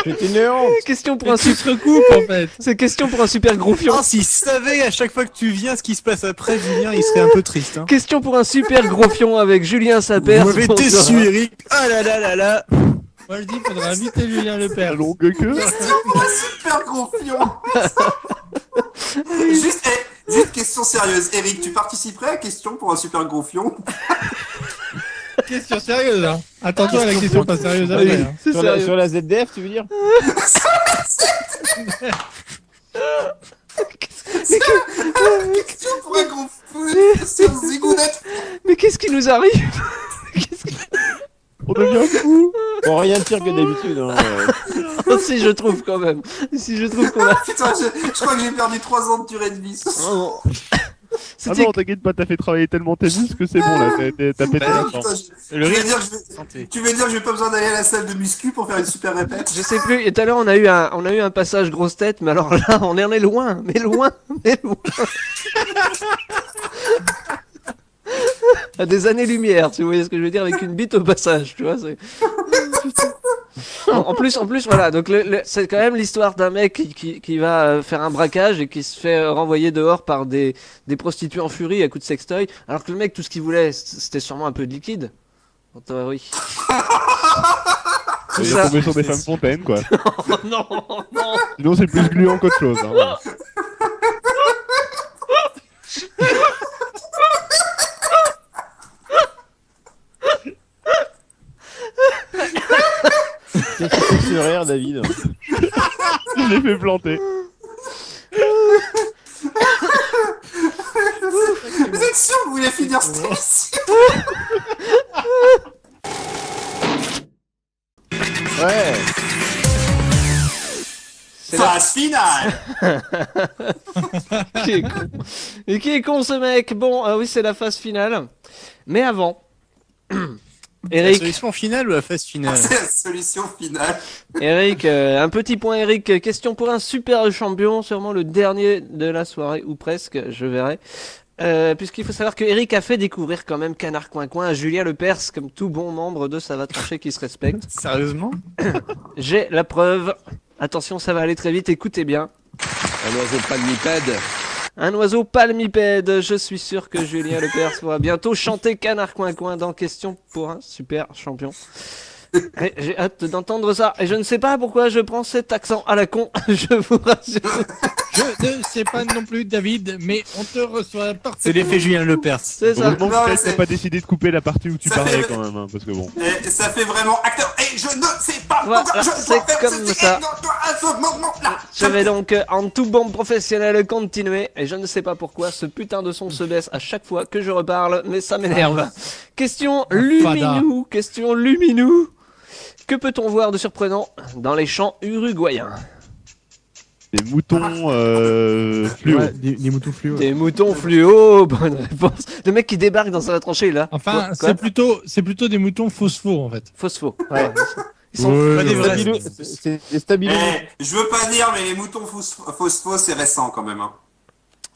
C'est une honte. Question pour Et un tu super... se recoupes en fait. C'est question pour un super groufion. Oh, s'il savait à chaque fois que tu viens ce qui se passe après, Julien, il serait un peu triste. Hein. Question pour un super gros avec Julien Sapers. Vous m'avez déçu, Eric. Ah là là là là. Moi je dis faudra inviter Julien Lepers. La longue queue. Super gros fion. Juste question sérieuse. Eric, tu participerais à question pour un super gros fion? Question sérieuse hein. Attends-toi à la question pas sérieuse Oui, après. Hein. c'est Sur la, sérieux. sur la ZDF, tu veux dire? Question pour un gros fou sur Zigounette. Mais qu'est-ce qui nous arrive? On devient fou. Bon, rien de pire que d'habitude. Hein. Oh, si je trouve quand même. Si je trouve qu'on a... Putain, je crois que j'ai perdu 3 ans de durée de vie. Oh. Ah C'était... non, t'inquiète pas, t'as fait travailler tellement tes muscles que c'est bon là. T'as pété la Putain, forme. tu veux dire que j'ai pas besoin d'aller à la salle de muscu pour faire une super répète? Je sais plus, et tout à l'heure on a eu un passage grosse tête, mais alors là on en est loin, mais loin, mais loin. À des années-lumière, si vous voyez ce que je veux dire, avec une bite au passage, tu vois. En plus, voilà, donc c'est quand même l'histoire d'un mec qui va faire un braquage et qui se fait renvoyer dehors par des prostituées en furie à coups de sextoy, alors que le mec, tout ce qu'il voulait, c'était sûrement un peu de liquide. En théorie. Tout Il est ça. tombé sur des femmes fontaines quoi. Oh non, non. Sinon c'est plus gluant qu'autre chose. Hein. Qu'est-ce que c'est que ce rire, David? Je l'ai fait planter. Vous êtes sûr que vous voulez finir cette émission? Ouais. C'est la... Phase finale. Qui est con. Et qui est con ce mec? Bon, oui, c'est la phase finale. Mais avant, La Eric, solution finale ou la phase finale? C'est la solution finale. Eric, un petit point Eric, question pour un super champion, sûrement le dernier de la soirée, ou presque, je verrai. Puisqu'il faut savoir que Eric a fait découvrir quand même Canard Coin Coin à Julien Lepers, comme tout bon membre de Ça va trancher qui se respecte. Sérieusement? J'ai la preuve. Attention, ça va aller très vite, écoutez bien. Un oiseau palmipède. Un oiseau palmipède, je suis sûr que Julien Lepers pourra bientôt chanter Canard Coin Coin dans Question pour un super champion. Et j'ai hâte d'entendre ça. Et je ne sais pas pourquoi je prends cet accent à la con, je vous rassure. Je ne sais pas non plus, David, mais on te reçoit parfaitement. C'est l'effet Julien Lepers. C'est ça. Heureusement Non, que mais t'as c'est- pas décidé de couper la partie où tu Ça parlais fait- quand même, hein, parce que bon. Et ça fait vraiment acteur. Et je ne sais pas Voilà, pourquoi je c'est dois faire comme ceci. ça. Et non, toi, à ce moment-là. Je vais donc, en tout bon professionnel, continuer. Et je ne sais pas pourquoi ce putain de son se baisse à chaque fois que je reparle, mais ça m'énerve. Question Luminou. Question Luminou. Que peut-on voir de surprenant dans les champs uruguayens? Des moutons fluo. Ouais, des moutons fluo. Des moutons fluo, bonne réponse. Le mec qui débarque dans sa tranchée là. Enfin, Quoi c'est plutôt des moutons phospho en fait. Phospho. Ouais. Ils sont Ouais, pas des vrais. Stabilo, c'est des Stabilo. Je veux pas dire, mais les moutons phospho, c'est récent quand même. Hein.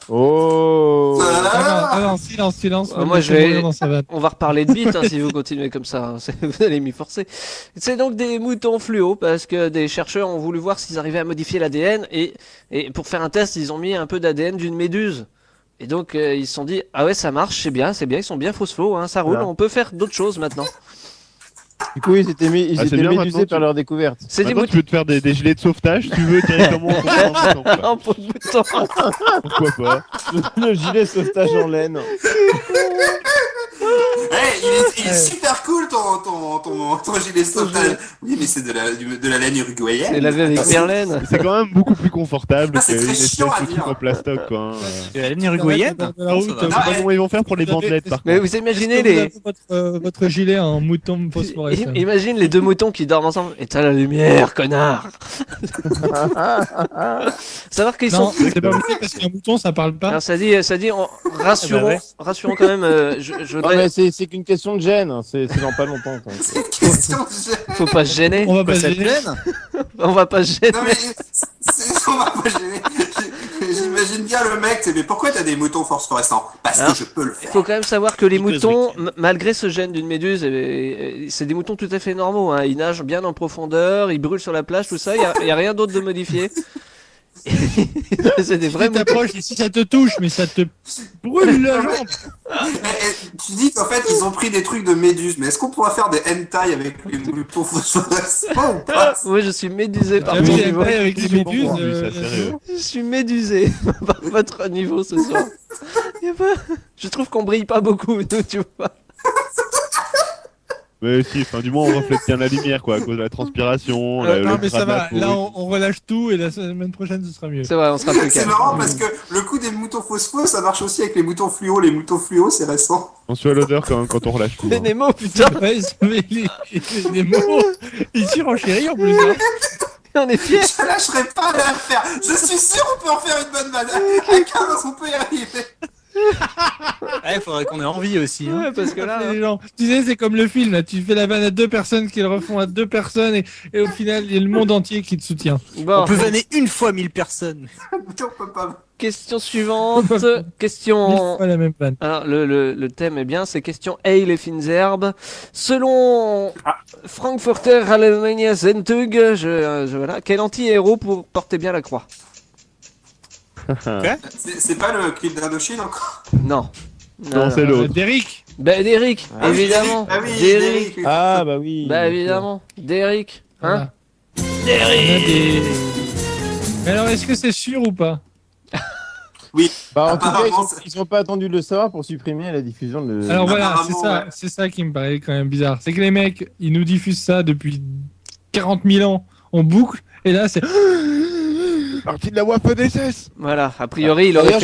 Oh. Ah non, silence. Moi, je vais- Dans sa vanne. On va reparler de bite hein, si vous continuez comme ça. Vous allez m'y forcer. C'est donc des moutons fluo parce que des chercheurs ont voulu voir s'ils arrivaient à modifier l'ADN et pour faire un test, ils ont mis un peu d'ADN d'une méduse. Et donc ils se sont dit ah ouais ça marche, c'est bien, ils sont bien phospho, hein, ça roule, Voilà. on peut faire d'autres choses maintenant. Du coup, ils étaient, ils Ah, c'est étaient bien, médusés maintenant, par tu- leur découverte. C'est des Maintenant, tu moutons peux te faire des gilets de sauvetage, si tu veux, directement. en mouton, quoi. en peau de mouton. Pourquoi pas? Le gilet sauvetage en laine. Il est super cool ton gilet sauvetage. Oui, mais c'est de la laine uruguayenne. C'est lavé avec Merlène. C'est quand même beaucoup plus confortable Ah, c'est qu'une très espèce chiant à de truc dire. en plastoc, quoi. Hein. La laine uruguayenne? Dans la route, Ça va. Je sais pas comment ils vont faire pour les Vous avez- bandelettes, par Mais contre. vous imaginez Est-ce que vous les avez votre gilet en mouton phosphorescent. Imagine les deux moutons qui dorment ensemble. Éteins la lumière, connard. Savoir qu'ils Non, sont. c'est pas possible parce qu'un mouton ça parle pas. Alors ça dit, rassurons, ouais. rassurons quand même. Je Non, voudrais. mais c'est qu'une question de gêne. hein. C'est dans pas longtemps. quoi. C'est une question de gêne. Faut pas se gêner. On va pas se Ça te gêner. gêne? On va pas se gêner. Non, mais on va pas gêner. J'imagine bien le mec, mais pourquoi t'as des moutons phosphorescents? Parce Hein que je peux le Il faire. faut quand même savoir que les Nicolas moutons, malgré ce gène d'une méduse, c'est des moutons tout à fait normaux. Hein. Ils nagent bien en profondeur, ils brûlent sur la plage, tout ça. Il y a rien d'autre de modifié. C'est des vrais Tu moutons. t'approches et si ça te touche, mais ça te brûle la jambe. Tu dis qu'en fait ils ont pris des trucs de méduses, mais est-ce qu'on pourra faire des hentai avec les moutons phosphorescents ou pas? Oui, je suis médusé par Ah mon oui, niveau. après, avec les Ils sont méduses. bons, lui, ça, sérieux. Je suis médusé par votre niveau ce soir. Y a pas... Je trouve qu'on brille pas beaucoup, nous, tu vois. Mais si, enfin, du moins, on reflète bien la lumière, quoi, à cause de la transpiration. Non, le mais ça gras de la va. peau. Là, on relâche tout et la semaine prochaine, ce sera mieux. C'est vrai, on sera plus C'est calme. marrant parce que le coup des moutons phospho, ça marche aussi avec les moutons fluo. Les moutons fluo, c'est récent. Attention à l'odeur quand on relâche tout. Les hein. Nemo, putain, Ouais, mais les mots, ils surenchérit en plus. Hein. on est fiers. Je lâcherai pas l'affaire. Je suis sûr on peut en faire une bonne vanne. À 15, on peut y arriver. Ouais, faudrait qu'on ait envie aussi. Hein. Ouais, parce que là, Les gens. Tu sais, c'est comme le film, là. Tu fais la vanne à deux personnes qui le refont à deux personnes et au final, il y a le monde entier qui te soutient. bon, On peut vanner une fois 1000 personnes. On peut pas. question suivante. Mille Question. fois la même vanne. Alors, le thème est bien, c'est question Hey les fines herbes. Selon Frankfurter Allgemeine Zeitung, voilà, quel anti-héros pour porter bien la croix? C'est pas le clip d'Indochine encore? Non. Non, c'est l'autre. Derrick. Ben, Derrick, Ah oui, évidemment. Ah oui, Derrick. Derrick. Ah, bah oui. Bah, évidemment. Derrick. Hein? Voilà. On a des- Mais alors, est-ce que c'est sûr ou pas? Bah, en tout cas, Apparemment, ils ont pas attendu de le savoir pour supprimer la diffusion de. Alors voilà, apparemment, c'est ça qui me paraît quand même bizarre. C'est que les mecs, ils nous diffusent ça depuis 40 000 ans en boucle, et là c'est. partie de la Waffen-SS. Voilà, a priori, il aurait D'ailleurs,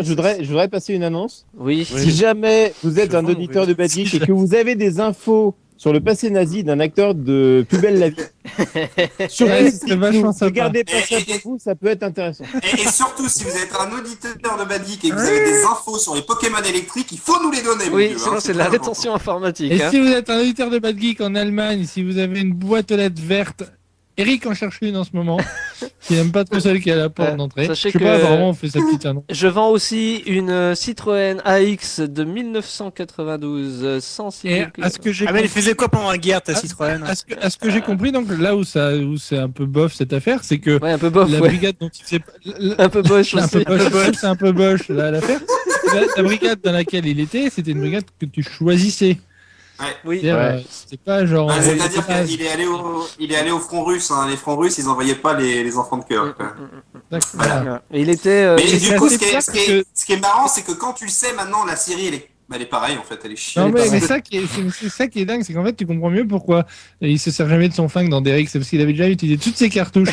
fait je voudrais passer une annonce. Oui. Si jamais vous êtes Je un vends, auditeur oui. de Bad Geek et que vous avez des infos sur le passé nazi d'un acteur de Plus belle la vie, Ouais, c'est vachement sympa. regardez pas ça pour vous, ça peut être intéressant. Et surtout, si vous êtes un auditeur de Badic et que vous avez des infos sur les Pokémon électriques, il faut nous les donner. mon Oui, vieux, sinon hein, c'est de la très rétention informatique. Et hein. si vous êtes un auditeur de Bad Geek en Allemagne, si vous avez une boîte aux lettres verte, Eric en cherche une en ce moment, qui n'aime pas trop celle qui est à la porte d'entrée. Je sachez sais que- pas, apparemment on fait sa petite annonce. Je vends aussi une Citroën AX de 1992, 106 Et 000 à ce que j'ai Ah, mais elle compris- faisait quoi pendant la guerre, ta Citroën? à ce que j'ai compris, donc là où c'est un peu bof cette affaire, c'est que Ouais, un peu bof, la ouais. brigade dont il faisait Un peu boche un aussi. peu bof, c'est un peu boche l'affaire. La brigade dans laquelle il était, c'était une brigade que tu choisissais. Oui. C'est-à-dire, Ouais. c'était pas genre. Ouais, c'est-à-dire pas- qu'il est allé au front russe. Hein. Les fronts russes, ils envoyaient pas les enfants de cœur. quoi. D'accord. Voilà. Et il était. Mais c'est du coup, assez ce qui est, bizarre ce qui est- ce qui est marrant, c'est que quand tu le sais maintenant, la série, elle est pareille en fait. Elle est chiante. Non mais pareil. c'est ça qui est dingue, c'est qu'en fait tu comprends mieux pourquoi il se sert jamais de son flingue dans Derrick, c'est parce qu'il avait déjà utilisé toutes ses cartouches.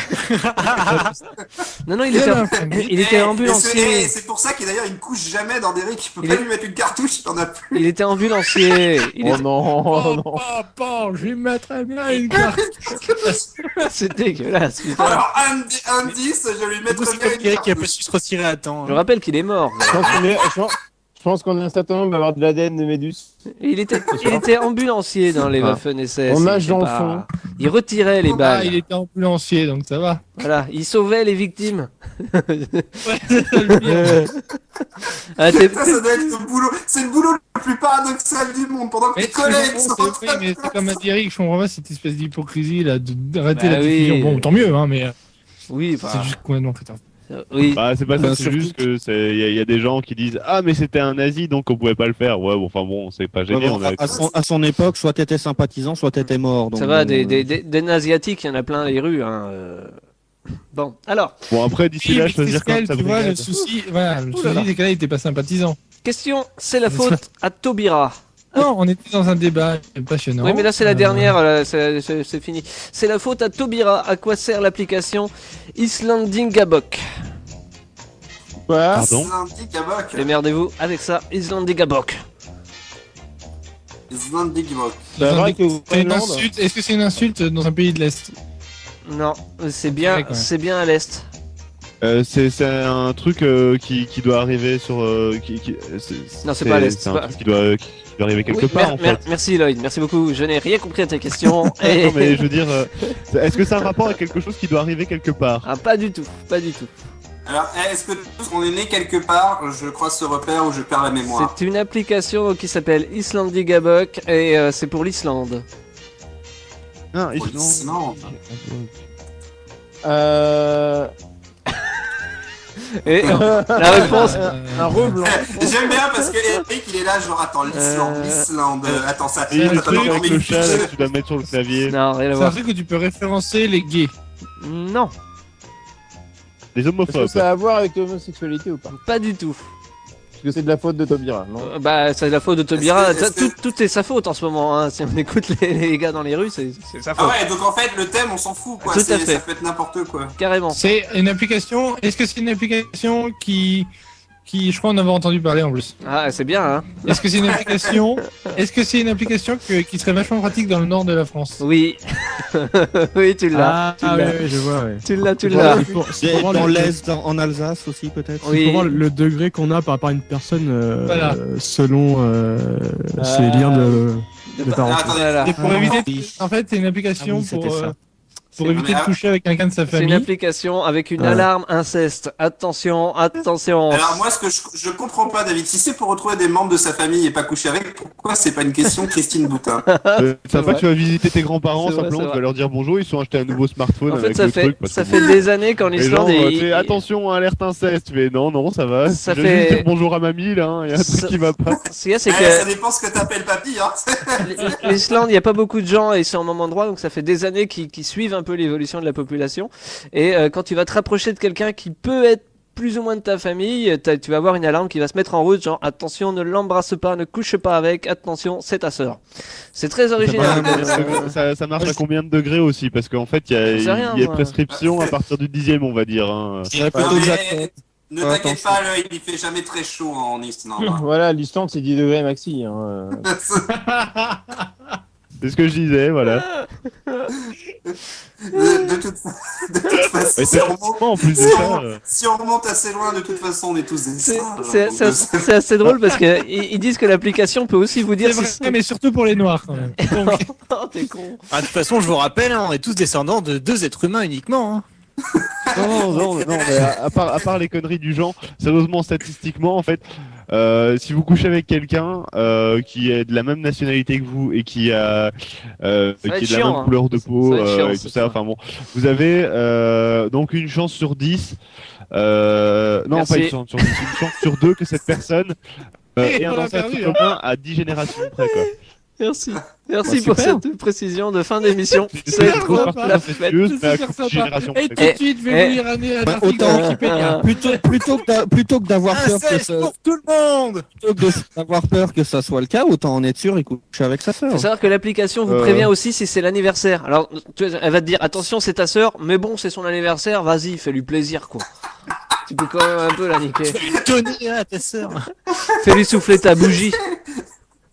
Non, non, il Il était, avait un flingue. il était Et ambulancier. c'est pour ça qu'il d'ailleurs il ne couche jamais dans Derrick. Il peut Il pas est- lui mettre une cartouche, il en a plus. Il était ambulancier. Il Oh était- non, oh non. Je lui mettrais bien une carte. C'est dégueulasse, putain. Alors, indice, je lui Du coup, mettrai c'est bien comme une Eric qui a pas cartouche. su se retirer à temps. Je rappelle qu'il est mort. Je pense qu'on est un certain nombre à avoir de l'ADN de Médus. Il était ambulancier dans les Ah. Waffen-SS. On il nage était dans le pas- fond. Il retirait les Ah, balles. il était ambulancier donc ça va. Voilà, il sauvait les victimes. Ouais, c'est ça le pire. Ah, t'es- Ça doit être le boulot. C'est le boulot le plus paradoxal du monde. Pendant que Mais tes collègues c'est sont en oui, train mais c'est comme a dit Eric, je comprends pas cette espèce d'hypocrisie là, d'arrêter Bah la oui. diffusion. Bon, tant mieux, hein, mais Oui, bah, c'est juste complètement fait. oui. Bah, c'est pas ça, Bah, c'est surtout juste que il y a des gens qui disent ah mais c'était un nazi donc on pouvait pas le faire. Ouais, bon, enfin bon, c'est pas génial. on a- À son époque, soit t'étais sympathisant, soit t'étais mort. Ça donc, va, des asiatiques, il y en a plein les rues. Hein. Bon, alors, Bon après d'ici là, choisir quand même sa tu vois, le brigade. souci, voilà, le Ouh là là. souci, c'est que là, il était pas sympathisant. question, c'est la faute à Taubira. Non, on était dans un débat passionnant. Oui, mais là c'est la dernière, c'est fini. C'est la faute à Taubira. À quoi sert l'application Islandingabok? Quoi Pardon. Islandingabok. Démerdez-vous avec ça, Islandingabok. Islandingabok. C'est vrai que vous C'est une Finlande insulte. Est-ce que c'est une insulte dans un pays de l'Est? Non, c'est Ouais, bien, quand même. c'est bien à l'est. C'est un truc qui doit arriver sur. Non, c'est pas à l'est, C'est un c'est pas- truc qui doit arriver quelque Oui, part en fait. Merci Lloyd, merci beaucoup. Je n'ai rien compris à ta question. Et... Non mais je veux dire, est-ce que ça a un rapport avec quelque chose qui doit arriver quelque part? Ah, pas du tout, pas du tout. Alors, est-ce que tous on est né quelque part? Je crois ce repère où je perds la mémoire. C'est une application qui s'appelle Islandingabok et c'est pour l'Islande. Non, Oh, Islande. Et la réponse, Un reblanc. J'aime bien parce que Eric il est là genre attends Euh, l'Islande. Attends ça. Et le Attends, truc attends, avec mais le une chat fiche. là, que tu dois mettre sur le clavier. non, rien à C'est un voir. truc où tu peux référencer les gays. Non, Les Est-ce que homophobes. ça a à voir avec l'homosexualité ou pas? pas du tout. Parce que c'est de la faute de Taubira, non? Bah, c'est la faute de Taubira. Est-ce que- Tout est sa faute en ce moment. Hein. Si on écoute les gars dans les rues, c'est sa faute. Ah ouais, donc en fait le thème on s'en fout quoi. Tout à C'est- fait. Ça peut être n'importe quoi. Carrément. C'est une application. Est-ce que c'est une application qui, je crois en avoir entendu parler en plus. Ah, c'est bien, hein. Est-ce que c'est une application qui serait vachement pratique dans le nord de la France? Oui. Oui, tu l'as. Ah oui, je vois, ouais. Tu l'as, tu Voilà, l'as. Et voir dans le- l'Est, en Alsace aussi peut-être. Oui. Pour voir le degré qu'on a par rapport à une personne Voilà. selon ses liens de parenté. Ah, attendez. Voilà. Et pour Ah, éviter, oui. en fait, c'est une application Ah oui, c'était ça. pour C'est- éviter de mais- coucher avec quelqu'un de sa C'est une famille. application avec une Ouais. alarme inceste. Attention, attention. Alors moi ce que je comprends pas David, si c'est pour retrouver des membres de sa famille et pas coucher avec, pourquoi c'est pas une question de Christine Boutin? Ça va que tu vas visiter tes grands-parents C'est vrai, simplement, c'est tu vrai. vas leur dire bonjour, ils sont achetés un nouveau smartphone En fait, avec ça le fait, truc. parce ça que fait bon, des années qu'en les Islande, gens, il- attention, alerte inceste, mais non, ça va. Ça Je vais fait- juste dire bonjour à mamie là, il y a un Ça- truc qui va pas. ce qu'il y a, c'est Ça que dépend ce que t'appelles papy hein. l'Islande, il n'y a pas beaucoup de gens et c'est en moment droit, donc ça fait des années qu'ils suivent un peu l'évolution de la population. Et quand tu vas te rapprocher de quelqu'un qui peut être plus ou moins de ta famille, tu vas avoir une alarme qui va se mettre en route, genre attention, ne l'embrasse pas, ne couche pas avec, attention, c'est ta sœur. C'est très original. Ça marche à combien de degrés aussi? Parce qu'en fait, il J'en sais rien, y a moi. prescription à partir du 10e, on va dire. Hein. Je dirais Non, plutôt que mais j'attends. ne t'inquiète pas, l'œil, il fait jamais très chaud en Islande. Hein. Voilà, l'Islande c'est 10 degrés maxi. Hein. C'est ce que je disais, voilà. De toute façon, Et si on remonte- en plus de si ça, on- si on remonte assez loin, de toute façon, on est tous des C'est singes. c'est- Donc, c'est- c'est assez drôle parce qu'ils disent que l'application peut aussi vous dire C'est si vrai, mais surtout pour les noirs quand même. Donc, Oh, t'es con. Ah, de toute façon, je vous rappelle, hein, on est tous descendants de 2 êtres humains uniquement. Hein. non, mais à part les conneries du genre, sérieusement, statistiquement, en fait, si vous couchez avec quelqu'un qui est de la même nationalité que vous et qui va est de la chiant, même hein. couleur de peau Ça va être chiant, et ce tout ça, soir. enfin bon, vous avez donc une chance sur 10, non Merci. pas une chance sur 10, une chance sur 2 que cette personne ait un on l'a ancêtre perdu, hein. commun à 10 générations près, quoi. Merci. Merci Bah, pour super. cette précision de fin d'émission. C'est C'est une trop grosse partie la fête. incestueuse, mais à super coup de sympa. génération Et près, tout quoi. de suite, je vais vous lire un article autant- de Wikipédia. Plutôt que d'avoir peur que Inceste ça, pour tout le monde. plutôt que d'avoir peur que ça soit le cas, autant en être sûr et coucher avec sa sœur. Faut savoir que l'application vous prévient aussi si c'est l'anniversaire. Alors, elle va te dire attention, c'est ta sœur, mais bon, c'est son anniversaire, vas-y, fais-lui plaisir, quoi. Tu peux quand même un peu la niquer. Donner à ta sœur. Fais-lui souffler ta bougie.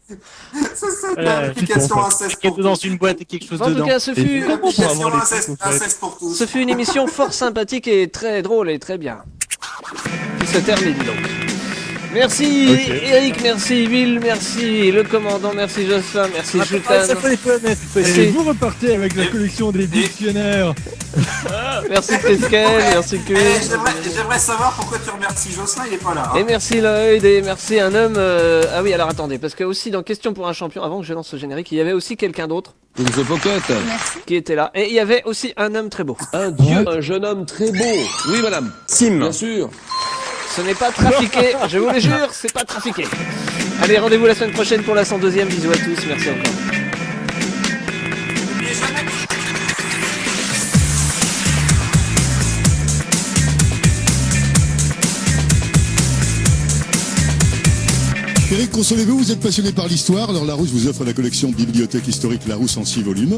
C'est l'application inceste Qui est pour dans tous. une boîte et quelque chose En tout dedans. cas, ce fut, L'application inceste pour tous. ce fut une émission fort sympathique et très drôle et très bien. Qui se termine donc. Merci Ok. Eric, merci Will, merci le commandant, merci Jocelyn, merci Sultan, Ça fait les pommettes, Et merci, vous repartez avec la collection des dictionnaires. merci Teskel, merci Eh, Cul. J'aimerais savoir pourquoi tu remercies Jocelyn, il est pas là. Et Hein. merci Lloyd et merci un homme. Ah oui, alors attendez, parce que aussi dans Question pour un champion, avant que je lance ce générique, il y avait aussi quelqu'un d'autre In the pocket. qui était là. Et il y avait aussi un homme très beau. Un dieu, un jeune homme très beau. Oui, madame. Sim. Bien sûr. Ce n'est pas trafiqué, je vous le jure, c'est pas trafiqué. Allez, rendez-vous la semaine prochaine pour la 102e. Bisous à tous, merci encore. N'oubliez jamais Eric, consolez-vous, vous êtes passionné par l'histoire. Alors Larousse vous offre la collection Bibliothèque historique Larousse en 6 volumes.